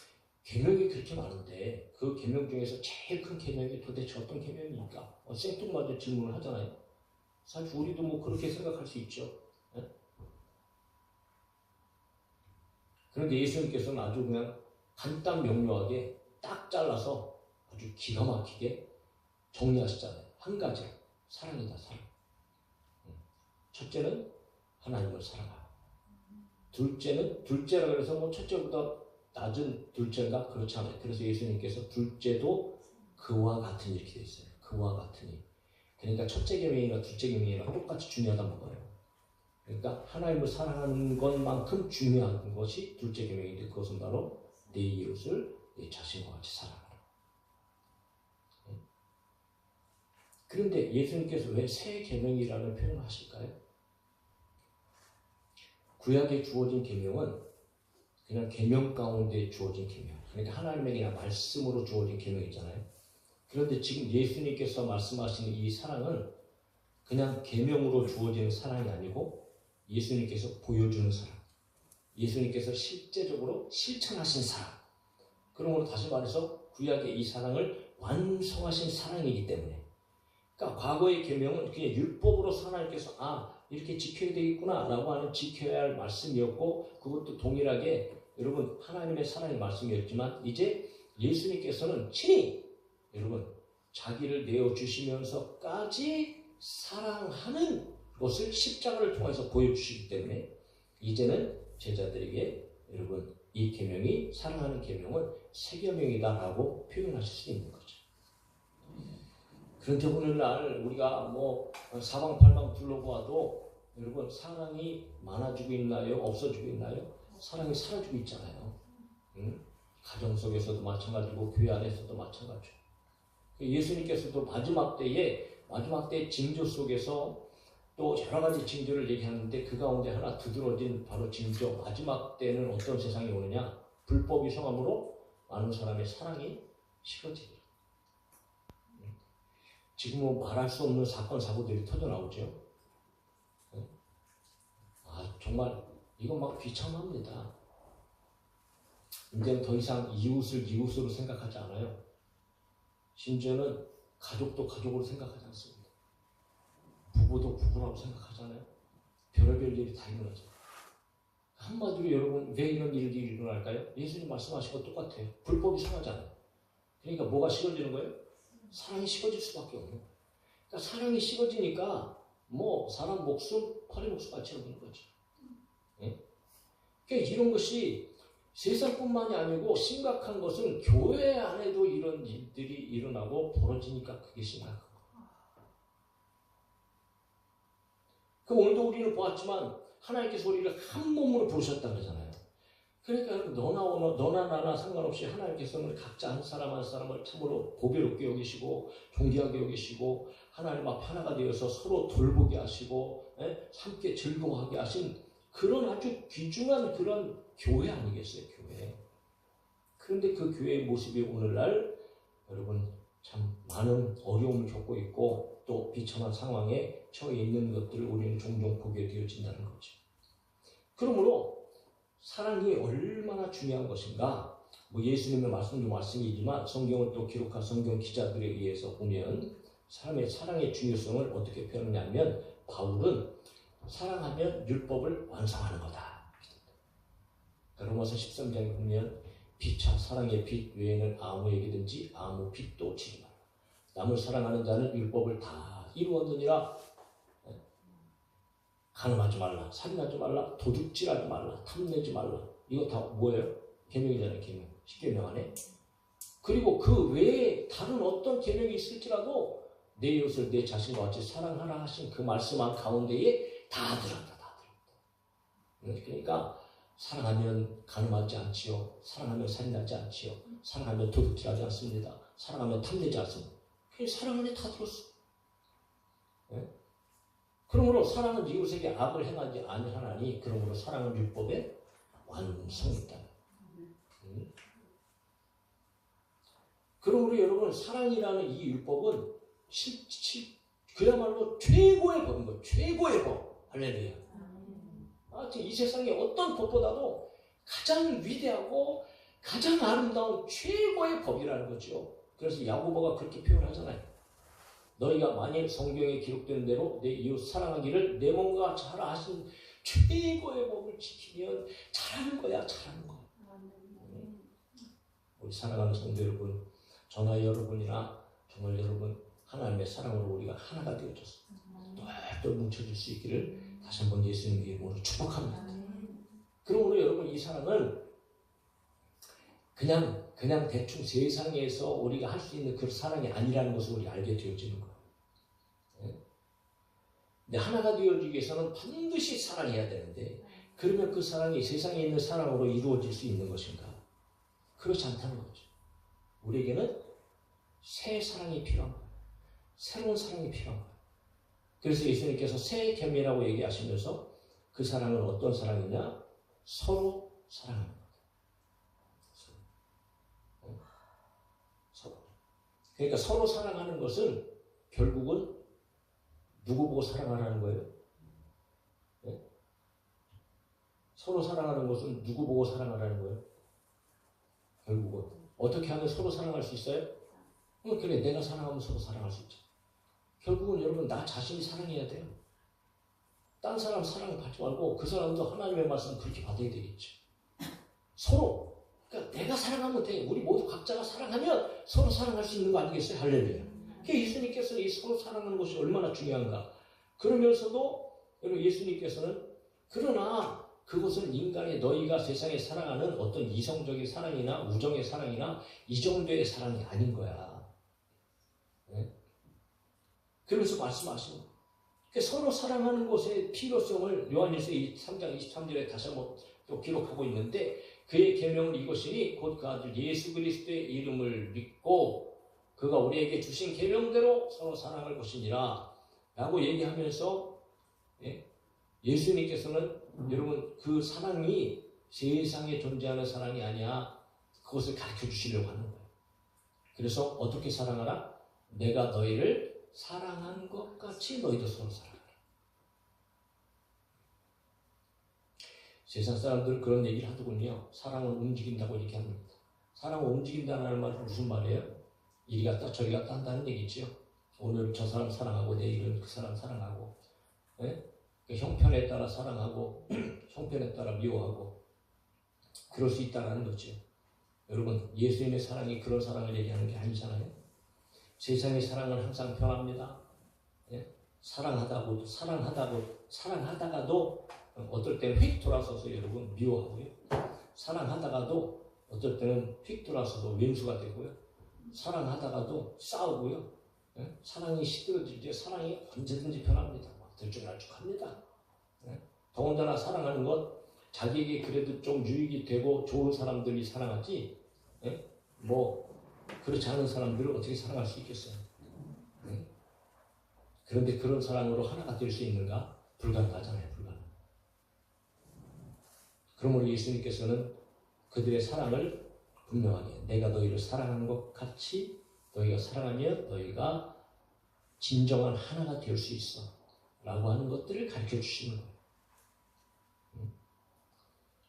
계명이 그렇게 많은데 그 계명 중에서 제일 큰 계명이 도대체 어떤 계명입니까? 생뚱맞은 질문을 하잖아요. 사실 우리도 뭐 그렇게 생각할 수 있죠. 네? 그런데 예수님께서는 아주 그냥 간단 명료하게 딱 잘라서 아주 기가 막히게 정리하시잖아요. 한 가지 사랑이다. 사랑. 첫째는 하나님을 사랑하고 둘째라 그래서 뭐 첫째보다 낮은 둘째인가? 그렇지 않아요. 그래서 예수님께서 둘째도 그와 같은 이렇게 돼 있어요. 그와 같으니. 그러니까 첫째 계명이나 둘째 계명이랑 똑같이 중요하다는 거예요. 그러니까 하나님을 사랑하는 것만큼 중요한 것이 둘째 계명인데 그것은 바로 내 이웃을 내 자신과 같이 사랑하라. 그런데 예수님께서 왜 새 계명이라는 표현을 하실까요? 구약에 주어진 계명은 그냥 계명 가운데 주어진 계명. 그러니까 하나님에게 그냥 말씀으로 주어진 계명이잖아요. 그런데 지금 예수님께서 말씀하시는 이 사랑은 그냥 계명으로 주어지는 사랑이 아니고 예수님께서 보여주는 사랑. 예수님께서 실제적으로 실천하신 사랑. 그러므로 다시 말해서 구약의 이 사랑을 완성하신 사랑이기 때문에. 그러니까 과거의 계명은 그냥 율법으로 하나님께서 이렇게 지켜야 되겠구나 라고 하는 지켜야 할 말씀이었고, 그것도 동일하게 여러분 하나님의 사랑의 말씀이었지만, 이제 예수님께서는 친히 여러분 자기를 내어주시면서까지 사랑하는 것을 십자가를 통해서 보여주시기 때문에, 이제는 제자들에게 여러분 이 계명이, 사랑하는 계명은 새 계명이다라고 표현하실 수 있는 거죠. 그런데 오늘날 우리가 사방팔방 둘러보아도 여러분 사랑이 많아지고 있나요? 없어지고 있나요? 사랑이 사라지고 있잖아요. 가정 속에서도 마찬가지고 교회 안에서도 마찬가지고. 예수님께서도 마지막 때 징조 속에서 또 여러 가지 징조를 얘기하는데, 그 가운데 하나 두드러진 바로 징조, 마지막 때는 어떤 세상이 오느냐? 불법이 성함으로 많은 사람의 사랑이 식어지리라. 지금 말할 수 없는 사건 사고들이 터져 나오죠. 정말 이건 막 비참합니다. 이제는 더 이상 이웃을 이웃으로 생각하지 않아요. 심지어는 가족도 가족으로 생각하지 않습니다. 부부도 부부라고 생각하잖아요. 별의별 일이 다 일어나죠. 한마디로 여러분, 왜 이런 일들이 일어날까요? 예수님 말씀하신 것 똑같아요. 불법이 상하잖아요. 그러니까 뭐가 식어지는 거예요? 사랑이 식어질 수밖에 없는 거예요. 그러니까 사랑이 식어지니까 사람 목숨, 파리 목숨 같이 여기는 거죠. 그러니까 이런 것이 세상뿐만이 아니고 심각한 것은 교회 안에도 이런 일들이 일어나고 벌어지니까 그게 심각한 거예요. 오늘도 우리는 보았지만 하나님께서 우리를 한 몸으로 부르셨다 그러잖아요. 그러니까 너나 나나 상관없이 하나님께서는 각자 한 사람 한 사람을 참으로 보배롭게 여기시고 존귀하게 여기시고 하나님 앞 하나가 되어서 서로 돌보게 하시고 함께 즐거워하게 하신 그런 아주 귀중한 그런 교회 아니겠어요, 교회. 그런데 그 교회의 모습이 오늘날 여러분 참 많은 어려움을 겪고 있고 또 비참한 상황에 처해 있는 것들을 우리는 종종 보게 되어진다는 거죠. 그러므로 사랑이 얼마나 중요한 것인가, 예수님의 말씀도 말씀이지만 성경을 또 기록한 성경 기자들에 의해서 보면 사랑의 중요성을 어떻게 표현하냐면, 바울은 사랑하면 율법을 완성하는 거다. 로마서 13장에 보면 빛과 사랑의 빛 외에는 아무에게든지 아무 빛도 지지 말라. 남을 사랑하는 자는 율법을 다 이루었느니라. 간음하지 말라, 살인하지 말라, 도둑질하지 말라, 탐내지 말라. 이거 다 뭐예요? 계명이잖아요, 계명. 10계명 안에. 그리고 그 외에 다른 어떤 계명이 있을지라도 내 이웃을 내 자신과 같이 사랑하라 하신 그 말씀 가운데에 다 들었다. 그러니까 사랑하면 간음하지 않지요. 사랑하면 살인하지 않지요. 사랑하면 도둑질하지 않습니다. 사랑하면 탐내지 않습니다. 사랑 안에 다 들었어. 그러므로 사랑은 이웃에게 악을 행하지 아니하나니, 그러므로 사랑은 율법의 완성이다. 그러므로 여러분, 사랑이라는 이 율법은 그야말로 최고의 법인 거예요. 최고의 법. 할렐루야. 이 세상에 어떤 법보다도 가장 위대하고 가장 아름다운 최고의 법이라는 거죠. 그래서 야고보가 그렇게 표현하잖아요. 너희가 만일 성경에 기록된 대로 내 이웃 사랑하기를 내 몸과 자라 하신 최고의 법을 지키면 잘하는 거야, 잘하는 거야. 우리 사랑하는 성도 여러분, 저나 여러분이나 정말 여러분 하나님의 사랑으로 우리가 하나가 되어져서 똘똘 뭉쳐질 수 있기를 다시 한번 예수님 이름으로 축복합니다. 그러므로 여러분, 이 사랑은 그냥 대충 세상에서 우리가 할 수 있는 그 사랑이 아니라는 것을 우리가 알게 되어지는 거예요. 근데 하나가 되어지기 위해서는 반드시 사랑해야 되는데, 그러면 그 사랑이 세상에 있는 사랑으로 이루어질 수 있는 것인가? 그렇지 않다는 거죠. 우리에게는 새 사랑이 필요한 거예요. 새로운 사랑이 필요한 거예요. 그래서 예수님께서 새 계명이라고 얘기하시면서 그 사랑은 어떤 사랑이냐? 서로 사랑하는 거예요. 서로. 그러니까 서로 사랑하는 것은 결국은 누구 보고 사랑하라는 거예요? 네? 서로 사랑하는 것은 누구 보고 사랑하라는 거예요? 결국은 어떻게 하면 서로 사랑할 수 있어요? 그래, 내가 사랑하면 서로 사랑할 수 있죠. 결국은 여러분, 나 자신이 사랑해야 돼요. 딴 사람 사랑을 받지 말고 그 사람도 하나님의 말씀을 그렇게 받아야 되겠죠. 서로. 그러니까 내가 사랑하면 돼. 우리 모두 각자가 사랑하면 서로 사랑할 수 있는 거 아니겠어요? 할렐루야. 그러니까 예수님께서는 이 서로 사랑하는 것이 얼마나 중요한가. 그러면서도 여러분, 예수님께서는 그러나 그것은 인간의 너희가 세상에 사랑하는 어떤 이성적인 사랑이나 우정의 사랑이나 이 정도의 사랑이 아닌 거야. 네? 그러면서 말씀하시는 거예요. 그러니까 서로 사랑하는 것의 필요성을 요한일서 3장 23절에 다시 한번 또 기록하고 있는데 그의 계명은 이것이니 곧 그 아들 예수 그리스도의 이름을 믿고 그가 우리에게 주신 계명대로 서로 사랑할 것이니라 라고 얘기하면서 예수님께서는 여러분 그 사랑이 세상에 존재하는 사랑이 아니야. 그것을 가르쳐 주시려고 하는 거예요. 그래서 어떻게 사랑하라? 내가 너희를 사랑한 것 같이 너희도 서로 사랑하라. 세상 사람들은 그런 얘기를 하더군요. 사랑은 움직인다고 이렇게 합니다. 사랑은 움직인다는 말은 무슨 말이에요? 이리 갔다 저리 갔다 한다는 얘기죠. 오늘 저 사람 사랑하고 내일은 그 사람 사랑하고 그 형편에 따라 사랑하고 형편에 따라 미워하고 그럴 수 있다는 거죠. 여러분 예수님의 사랑이 그런 사랑을 얘기하는 게 아니잖아요. 세상의 사랑은 항상 변합니다. 사랑하다가도 어떨 때는 휙 돌아서서 여러분 미워하고요. 사랑하다가도 어떨 때는 휙 돌아서서 왼수가 되고요. 사랑하다가도 싸우고요. 사랑이 시들어질 때 사랑이 언제든지 변합니다. 들쭉날쭉합니다. 더군다나 사랑하는 것 자기에게 그래도 좀 유익이 되고 좋은 사람들이 사랑하지 그렇지 않은 사람들을 어떻게 사랑할 수 있겠어요? 그런데 그런 사랑으로 하나가 될 수 있는가? 불가능하잖아요. 불가능. 그러므로 예수님께서는 그들의 사랑을 분명하게 내가 너희를 사랑하는 것 같이 너희가 사랑하면 너희가 진정한 하나가 될 수 있어 라고 하는 것들을 가르쳐 주시는 거예요.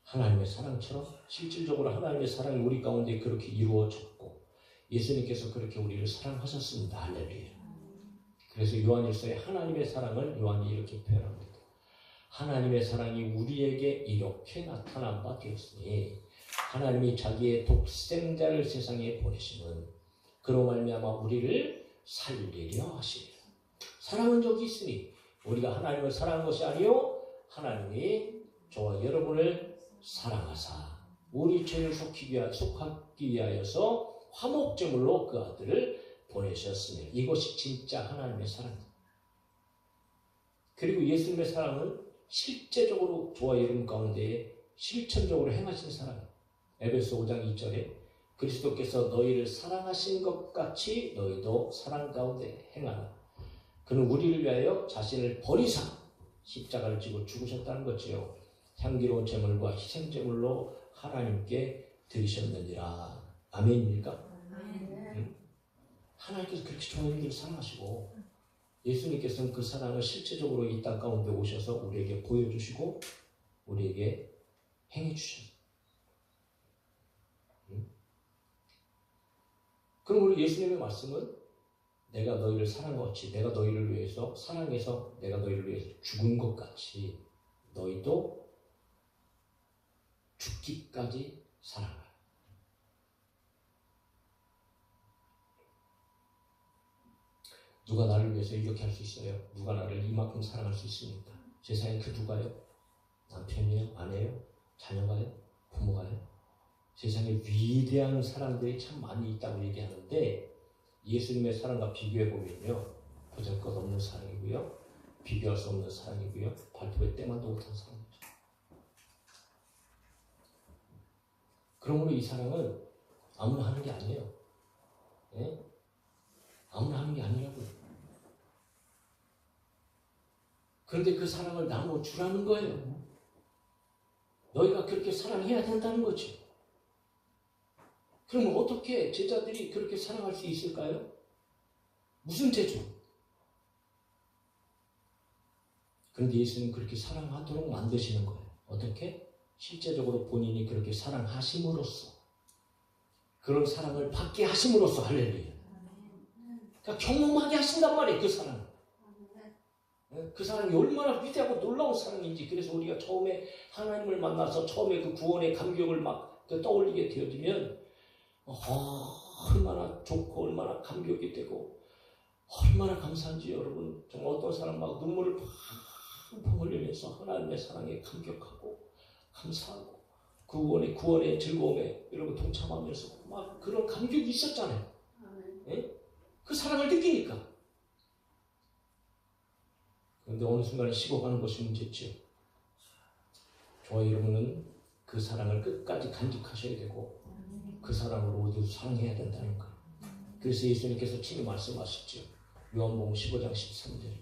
하나님의 사랑처럼 실질적으로 하나님의 사랑이 우리 가운데 그렇게 이루어졌고 예수님께서 그렇게 우리를 사랑하셨습니다. 할렐루야. 그래서 요한일서에 하나님의 사랑을 요한이 이렇게 표현합니다. 하나님의 사랑이 우리에게 이렇게 나타난 바 되었으니 하나님이 자기의 독생자를 세상에 보내시면 그로 말미암아 우리를 살리려 하시리라. 사랑은 저기 있으니 우리가 하나님을 사랑한 것이 아니요 하나님이 저와 여러분을 사랑하사 우리 죄를 속하기 위하여서 화목제물로 그 아들을 보내셨으니 이것이 진짜 하나님의 사랑입니다. 그리고 예수님의 사랑은 실제적으로 저와 여러분 가운데 실천적으로 행하신 사랑입니다. 에베소 5장 2절에 그리스도께서 너희를 사랑하신 것 같이 너희도 사랑 가운데 행하라. 그는 우리를 위하여 자신을 버리사 십자가를 지고 죽으셨다는 거지요. 향기로운 제물과 희생제물로 하나님께 드리셨느니라. 아멘입니까? 하나님께서 그렇게 저희들을 사랑하시고 예수님께서는 그 사랑을 실제적으로 이 땅 가운데 오셔서 우리에게 보여주시고 우리에게 행해 주셨어요. 그럼 우리 예수님의 말씀은 내가 너희를 사랑한 것 같이 내가 너희를 위해서 사랑해서 내가 너희를 위해서 죽은 것 같이 너희도 죽기까지 사랑하라. 누가 나를 위해서 이렇게 할 수 있어요? 누가 나를 이만큼 사랑할 수 있습니까? 세상에 그 누가요? 남편이요? 아내요? 자녀가요? 부모가요? 세상에 위대한 사람들이 참 많이 있다고 얘기하는데 예수님의 사랑과 비교해보면요 보잘것없는 사랑이고요 비교할 수 없는 사랑이고요 발톱에 때만도 못한 사랑이죠. 그러므로 이 사랑은 아무나 하는 게 아니에요. 아무나 하는 게 아니라고요. 그런데 그 사랑을 나눠주라는 거예요. 너희가 그렇게 사랑해야 된다는 거죠. 그러면 어떻게 제자들이 그렇게 사랑할 수 있을까요? 무슨 재주? 그런데 예수님은 그렇게 사랑하도록 만드시는 거예요. 어떻게? 실제적으로 본인이 그렇게 사랑하심으로써 그런 사랑을 받게 하심으로써 할렐루야. 그러니까 경험하게 하신단 말이에요. 그 사랑. 그 사랑이 얼마나 위대하고 놀라운 사랑인지. 그래서 우리가 처음에 하나님을 만나서 처음에 그 구원의 감격을 막 떠올리게 되어지면 얼마나 좋고 얼마나 감격이 되고 얼마나 감사한지 여러분. 정말 어떤 사람 막 눈물을 펑펑 흘리면서 하나님의 사랑에 감격하고 감사하고 구원의 즐거움에 여러분 동참하면서 막 그런 감격이 있었잖아요. 예? 그 사랑을 느끼니까. 그런데 어느 순간에 식어가는 것이 문제죠. 저와 여러분은 그 사랑을 끝까지 간직하셔야 되고 그 사랑으로 모두 사랑해야 된다는 거예요. 그래서 예수님께서 친히 말씀하셨죠. 요한복음 15장 13절.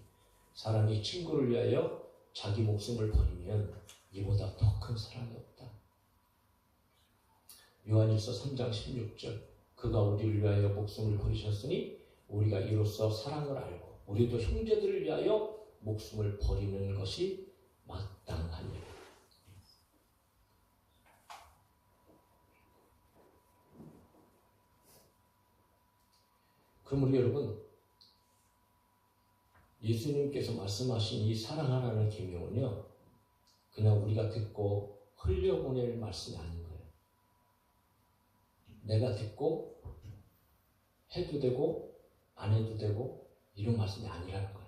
사람이 친구를 위하여 자기 목숨을 버리면 이보다 더 큰 사랑이 없다. 요한일서 3장 16절. 그가 우리를 위하여 목숨을 버리셨으니 우리가 이로써 사랑을 알고 우리도 형제들을 위하여 목숨을 버리는 것이 마땅하니라. 그럼 우리 여러분, 예수님께서 말씀하신 이 사랑하라는 계명은요, 그냥 우리가 듣고 흘려보낼 말씀이 아닌 거예요. 내가 듣고 해도 되고 안 해도 되고 이런 말씀이 아니라는 거예요.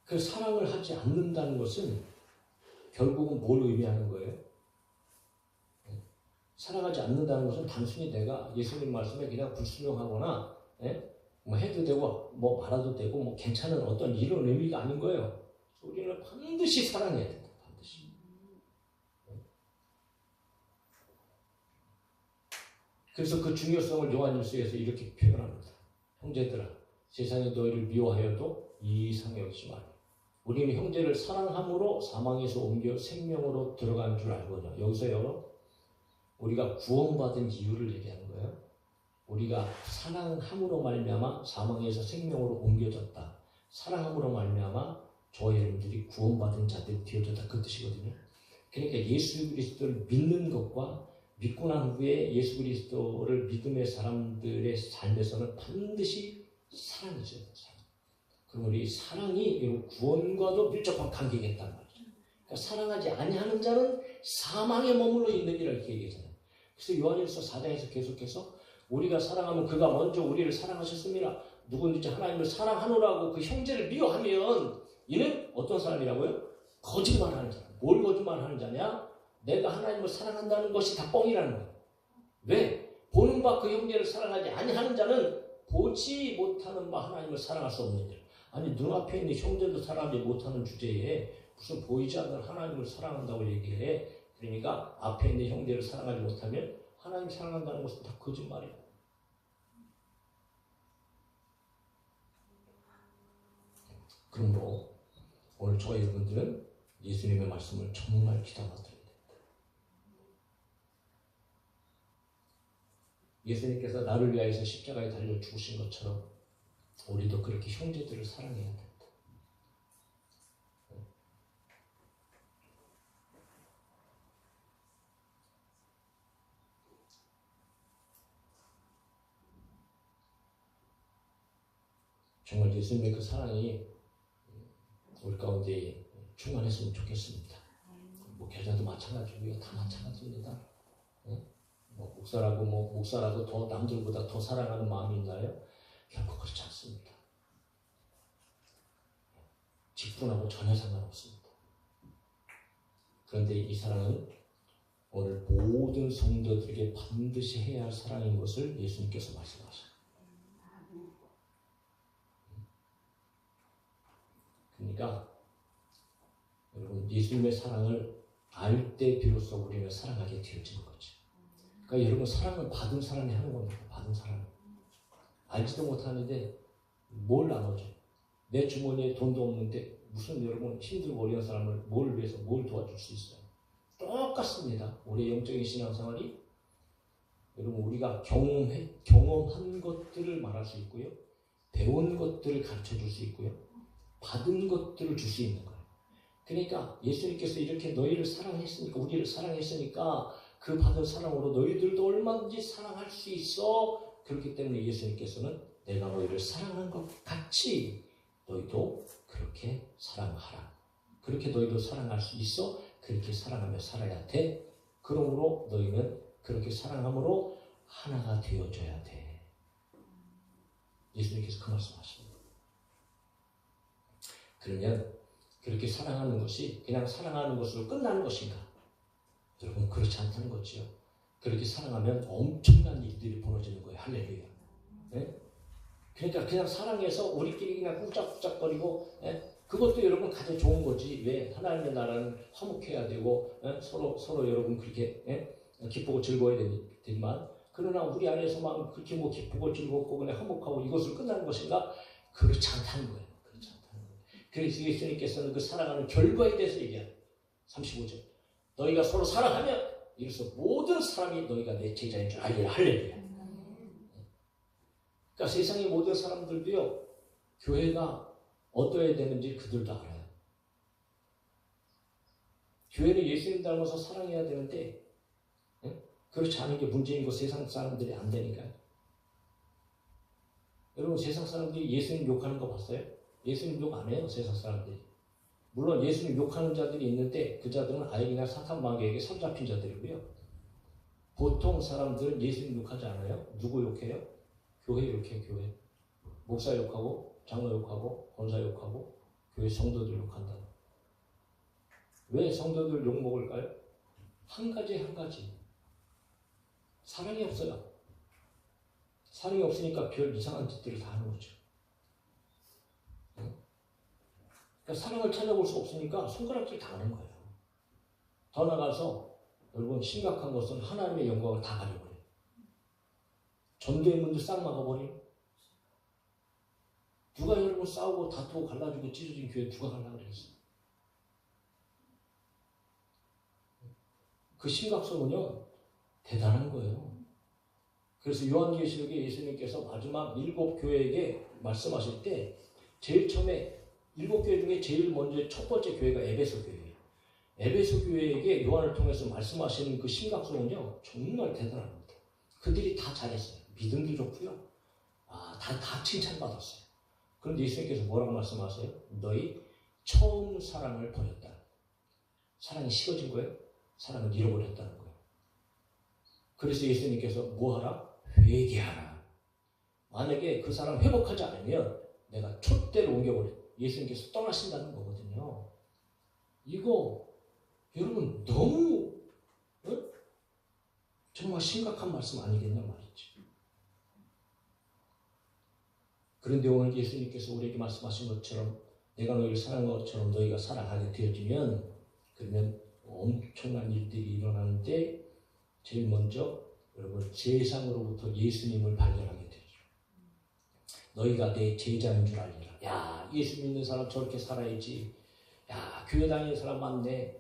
그 사랑을 하지 않는다는 것은 결국은 뭘 의미하는 거예요? 사랑하지 않는다는 것은 단순히 내가 예수님 말씀에 그냥 불순종하거나 뭐 해도 되고 뭐 말아도 되고 뭐 괜찮은 어떤 이런 의미가 아닌 거예요. 우리는 반드시 사랑해야 된다. 반드시. 그래서 그 중요성을 요한일서에서 이렇게 표현합니다. 형제들아, 세상이 너희를 미워하여도 이상 여기지 마라. 우리는 형제를 사랑함으로 사망에서 옮겨 생명으로 들어간 줄 알거냐. 여기서요, 우리가 구원받은 이유를 얘기하는 거예요. 우리가 사랑함으로 말미암아 사망에서 생명으로 옮겨졌다. 사랑함으로 말미암아 저희 여러분들이 구원받은 자들이 되어졌다. 그 뜻이거든요. 그러니까 예수 그리스도를 믿는 것과 믿고 난 후에 예수 그리스도를 믿음의 사람들의 삶에서는 반드시 사랑이 있어야 돼요. 그럼 우리 사랑이 구원과도 밀접한 관계가 있단 말이죠. 그러니까 사랑하지 아니하는 자는 사망에 머물러 있느니라 이렇게 얘기하잖아요. 그래서 요한일서 4장에서 계속해서 우리가 사랑하면 그가 먼저 우리를 사랑하셨습니다. 누구든지 하나님을 사랑하노라고 그 형제를 미워하면 이는 어떤 사람이라고요? 거짓말하는 자람. 뭘 거짓말하는 자냐? 내가 하나님을 사랑한다는 것이 다 뻥이라는 거예요. 왜? 보는 바 그 형제를 사랑하지 아니하는 자는 보지 못하는 바 하나님을 사랑할 수 없는 일. 아니 눈앞에 있는 형제도 사랑하지 못하는 주제에 무슨 보이지 않는 하나님을 사랑한다고 얘기해. 그러니까 앞에 있는 형제를 사랑하지 못하면 하나님 사랑한다는 것은 다 거짓말이에요. 그러므로 오늘 저와 여러분들은 예수님의 말씀을 정말 귀담아 들어야 됩니다. 예수님께서 나를 위하여서 십자가에 달려 죽으신 것처럼 우리도 그렇게 형제들을 사랑해야 된다. 정말 예수님의 그 사랑이 우리 가운데 충만했으면 좋겠습니다. 목회자도 마찬가지고요. 다 마찬가지입니다. 뭐 목사라고 더 남들보다 더 사랑하는 마음이 있나요? 결코 그렇지 않습니다. 직분하고 전혀 상관없습니다. 그런데 이 사랑은 오늘 모든 성도들에게 반드시 해야 할 사랑인 것을 예수님께서 말씀하셨습니다. 그러니까 여러분 예수님의 사랑을 알 때 비로소 우리는 사랑하게 되어지는 거죠. 그러니까 여러분 사랑은 받은 사람이 하는 겁니다. 받은 사람. 알지도 못하는데 뭘 나눠줘. 내 주머니에 돈도 없는데 무슨 여러분 힘들고 어려운 사람을 뭘 위해서 뭘 도와줄 수 있어요. 똑같습니다. 우리의 영적인 신앙생활이 여러분 우리가 경험한 것들을 말할 수 있고요. 배운 것들을 가르쳐 줄 수 있고요. 받은 것들을 줄 수 있는 거예요. 그러니까 예수님께서 이렇게 너희를 사랑했으니까, 우리를 사랑했으니까 그 받은 사랑으로 너희들도 얼마든지 사랑할 수 있어. 그렇기 때문에 예수님께서는 내가 너희를 사랑한 것 같이 너희도 그렇게 사랑하라. 그렇게 너희도 사랑할 수 있어. 그렇게 사랑하며 살아야 돼. 그러므로 너희는 그렇게 사랑함으로 하나가 되어져야 돼. 예수님께서 그 말씀하십니다. 그러면 그렇게 사랑하는 것이 그냥 사랑하는 것으로 끝나는 것인가? 여러분, 그렇지 않다는 거지요. 그렇게 사랑하면 엄청난 일들이 벌어지는 거예요. 할렐루야. 네? 그러니까 그냥 사랑해서 우리끼리 그냥 꾹짝꾹짝거리고, 그것도 여러분 가장 좋은 거지. 왜? 하나님의 나라는 화목해야 되고, 서로 여러분 그렇게 기쁘고 즐거워야 되지만, 그러나 우리 안에서 막 그렇게 뭐 기쁘고 즐겁고 그냥 화목하고 이것으로 끝나는 것인가? 그렇지 않다는 거예요. 그렇지 않다는 거예요. 그래서 예수님께서는 그 사랑하는 결과에 대해서 얘기합니다. 35절. 너희가 서로 사랑하면 이로써 모든 사람이 너희가 내 제자인 줄 알리라. 할렐루야. 그러니까 세상의 모든 사람들도요, 교회가 어떠해야 되는지 그들도 알아요. 교회는 예수님 닮아서 사랑해야 되는데, 그렇지 않은 게 문제인 거 세상 사람들이 안 되니까요. 여러분, 세상 사람들이 예수님 욕하는 거 봤어요? 예수님 욕 안 해요, 세상 사람들이. 물론 예수님 욕하는 자들이 있는데 그 자들은 아예 그냥 사탄 마귀에게 손잡힌 자들이고요. 보통 사람들은 예수님 욕하지 않아요. 누구 욕해요? 교회 욕해요. 교회. 목사 욕하고 장로 욕하고 권사 욕하고 교회 성도들 욕한다. 왜 성도들 욕먹을까요? 한 가지. 사랑이 없어요. 사랑이 없으니까 별 이상한 짓들을 다 하는 거죠. 그러니까 사랑을 찾아볼 수 없으니까 손가락질 당하는 거예요. 더 나가서 여러분, 심각한 것은 하나님의 영광을 다 가려버려요. 전도의 문도 싹 막아버려요. 누가 여러분 싸우고 다투고 갈라지고 찢어진 교회 누가 가려고 그랬어요? 그 심각성은요, 대단한 거예요. 그래서 요한계시록에 예수님께서 마지막 7교회에게 말씀하실 때 제일 처음에 7교회 중에 제일 먼저 첫 번째 교회가 에베소 교회예요. 에베소 교회에게 요한을 통해서 말씀하시는 그 심각성은요, 정말 대단합니다. 그들이 다 잘했어요. 믿음도 좋고요. 다 칭찬받았어요. 그런데 예수님께서 뭐라고 말씀하세요? 너희 처음 사랑을 버렸다. 사랑이 식어진 거예요? 사랑을 잃어버렸다는 거예요. 그래서 예수님께서 뭐하라? 회개하라. 만약에 그 사람 회복하지 않으면 내가 촛대로 옮겨버려. 예수님께서 떠나신다는 거거든요. 이거 여러분 너무 정말 심각한 말씀 아니겠냐 말이지. 그런데 오늘 예수님께서 우리에게 말씀하신 것처럼 내가 너희를 사랑한 것처럼 너희가 사랑하게 되어지면, 그러면 엄청난 일들이 일어나는데 제일 먼저 여러분 세상으로부터 예수님을 발견하게 되죠. 너희가 내 제자인 줄 알리라. 야, 예수 믿는 사람 저렇게 살아야지. 야, 교회 다니는 사람 많네.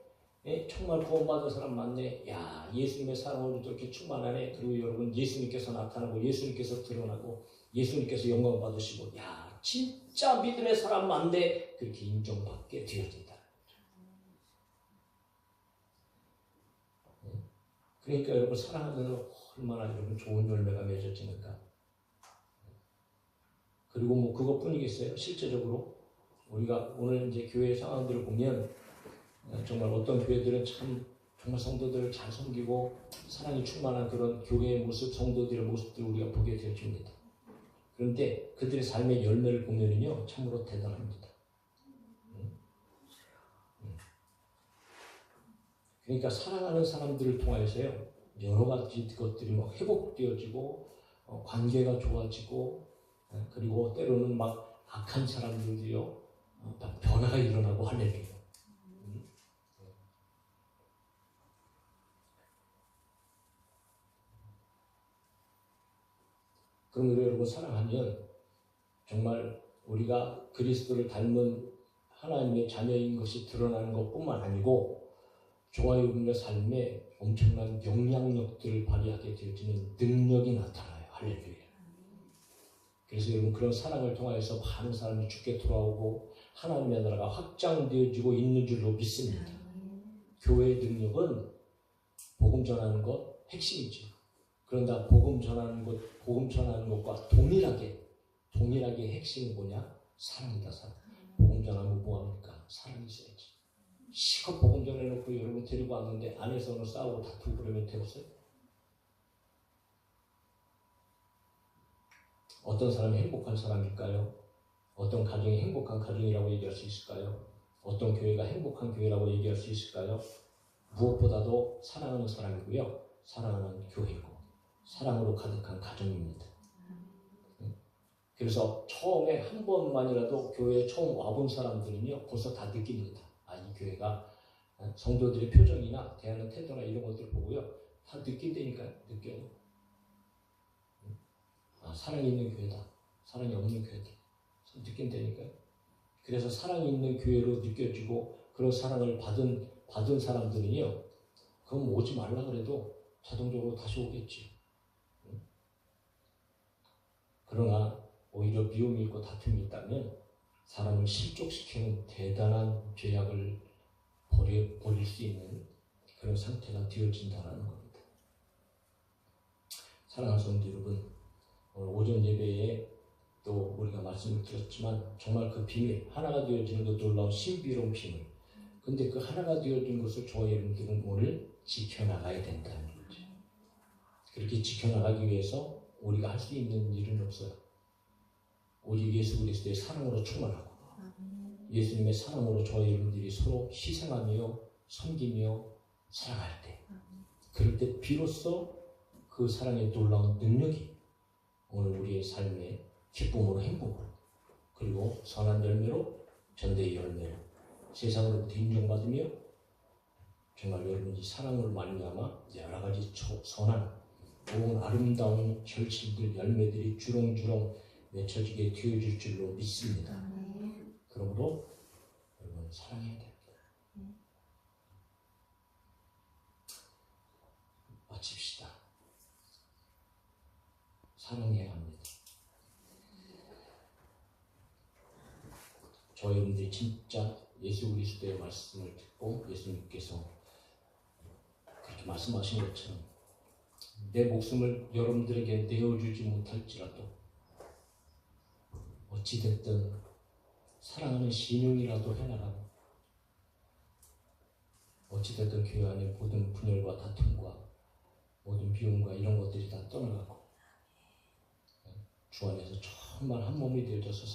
정말 구원받은 사람 많네. 야, 예수님의 사랑으로 저렇게 충만하네. 그리고 여러분, 예수님께서 나타나고 예수님께서 드러나고 예수님께서 영광 받으시고, 야, 진짜 믿음의 사람 많네. 그렇게 인정받게 되어진다. 그러니까 여러분, 사랑하면 얼마나 여러분 좋은 열매가 맺어지는가. 그리고 뭐 그것뿐이겠어요. 실제적으로 우리가 오늘 이제 교회 상황들을 보면 정말 어떤 교회들은 정말 성도들을 잘 섬기고 사랑이 충만한 그런 교회의 모습, 성도들의 모습들을 우리가 보게 되어집니다. 그런데 그들의 삶의 열매를 보면은요, 참으로 대단합니다. 그러니까 사랑하는 사람들을 통하여서요, 여러 가지 것들이 막 회복되어지고, 관계가 좋아지고, 그리고 때로는 막 악한 사람들도요, 변화가 일어나고 할렐루야. 그러므로 여러분, 사랑하면 정말 우리가 그리스도를 닮은 하나님의 자녀인 것이 드러나는 것뿐만 아니고 저와 여러분의 삶에 엄청난 영향력들을 발휘하게 되어지는 능력이 나타나요. 할렐루야. 그래서 여러분, 그런 사랑을 통하여서 많은 사람이 주께 돌아오고 하나님의 나라가 확장되어지고 있는 줄로 믿습니다. 교회의 능력은 복음 전하는 것 핵심이죠. 그런데 복음 전하는 것과 동일하게 핵심이 뭐냐? 사랑이다. 사랑. 복음 전하면 뭐합니까? 사랑이 있어야지. 실컷 복음 전해놓고 여러분 데리고 왔는데 안에서는 싸우고 다투고 그러면 되겠어요? 어떤 사람이 행복한 사람일까요? 어떤 가정이 행복한 가정이라고 얘기할 수 있을까요? 어떤 교회가 행복한 교회라고 얘기할 수 있을까요? 무엇보다도 사랑하는 사람이고요. 사랑하는 교회고 사랑으로 가득한 가정입니다. 그래서 처음에 한 번만이라도 교회에 처음 와본 사람들은요 벌써 다 느낍니다. 이 교회가 성도들의 표정이나 대하는 태도나 이런 것들 보고요 다 느낀다니까요. 느껴요. 사랑이 있는 교회다. 사랑이 없는 교회다. 느낀다니까요. 그래서 사랑이 있는 교회로 느껴지고 그런 사랑을 받은 사람들은요 그럼 오지 말라 그래도 자동적으로 다시 오겠지. 그러나 오히려 미움이 있고 다툼이 있다면 사람을 실족시키는 대단한 죄악을 버릴 수 있는 그런 상태가 되어진다는 겁니다. 사랑하는 성도 여러분, 오늘 오전 예배에 또 우리가 말씀을 드렸지만 정말 그 비밀, 하나가 되어지는 그 놀라운 신비로운 비밀, 근데 그 하나가 되어진 것을 저와 여러분들은 오늘 지켜나가야 된다는 거죠. 그렇게 지켜나가기 위해서 우리가 할 수 있는 일은 없어요. 오직 예수 그리스도의 사랑으로 충만하고 예수님의 사랑으로 저와 여러분들이 서로 희생하며 섬기며 살아갈 때, 그럴 때 비로소 그 사랑의 놀라운 능력이 오늘 우리의 삶의 기쁨으로 행복으로 그리고 선한 열매로 전대의 열매로 세상으로부터 인정받으며 정말 여러분이 사랑으로 말미암아 여러 가지 선한 온 아름다운 결실들 열매들이 주렁주렁 맺혀지게 되어질 줄로 믿습니다. 그러므로 여러분 사랑해야 됩니다. 마칩시다. 사랑해야 합니다. 저희 여러분들이 진짜 예수 그리스도의 말씀을 듣고 예수님께서 그렇게 말씀하신 것처럼 내 목숨을 여러분들에게 내어주지 못할지라도 어찌됐든 사랑하는 신용이라도 해나가고 어찌됐든 교회 안에 모든 분열과 다툼과 모든 비움과 이런 것들이 다 떠나가고 주 안에서 정말 한 몸이 되어져서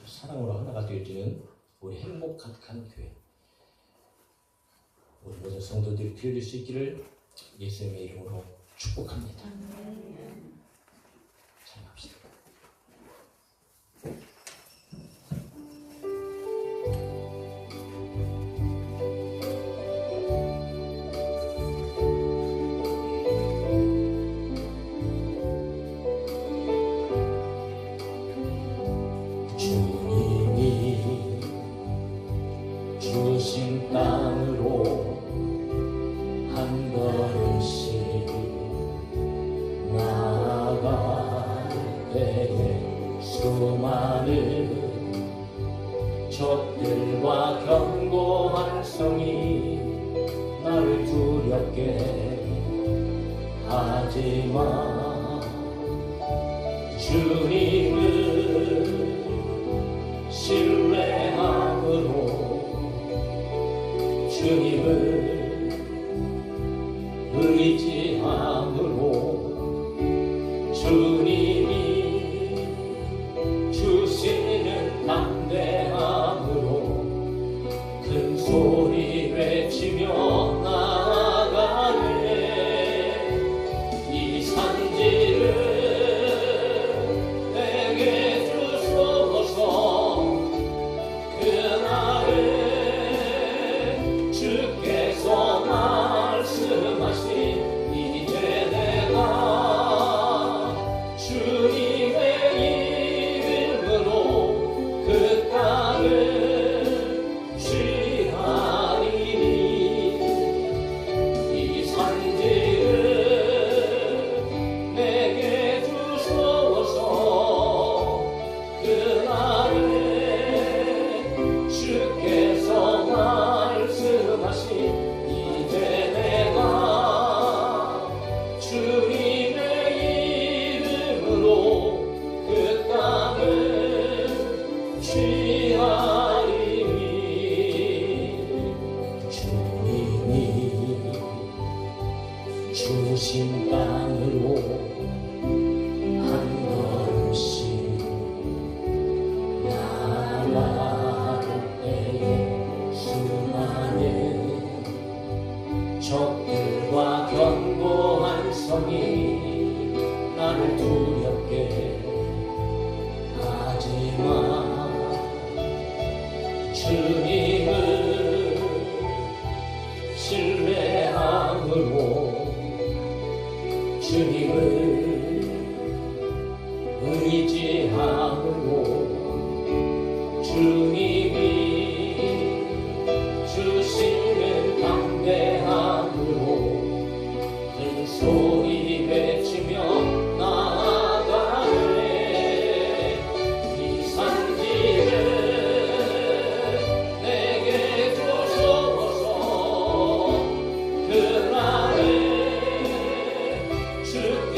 사랑으로 하나가 되어지는 우리 행복 가득한 교회, 우리 모든 성도들이 되어질 수 있기를 예수님의 이름으로 축복합니다. 찬양합시다. 적들과 견고한 성이 나를 두렵게 하지만 주님을 신뢰함으로 주님을 의지함으로 주님이 주시는 담대함으로 큰 소리 외치며 나아가네. 이 산지를 내게 주소서.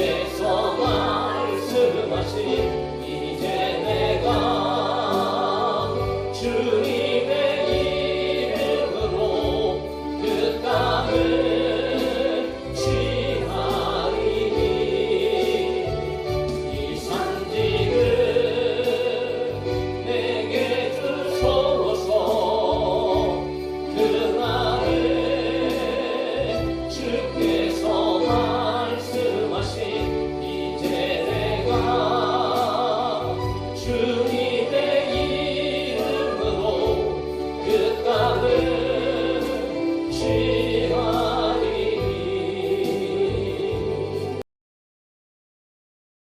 주께서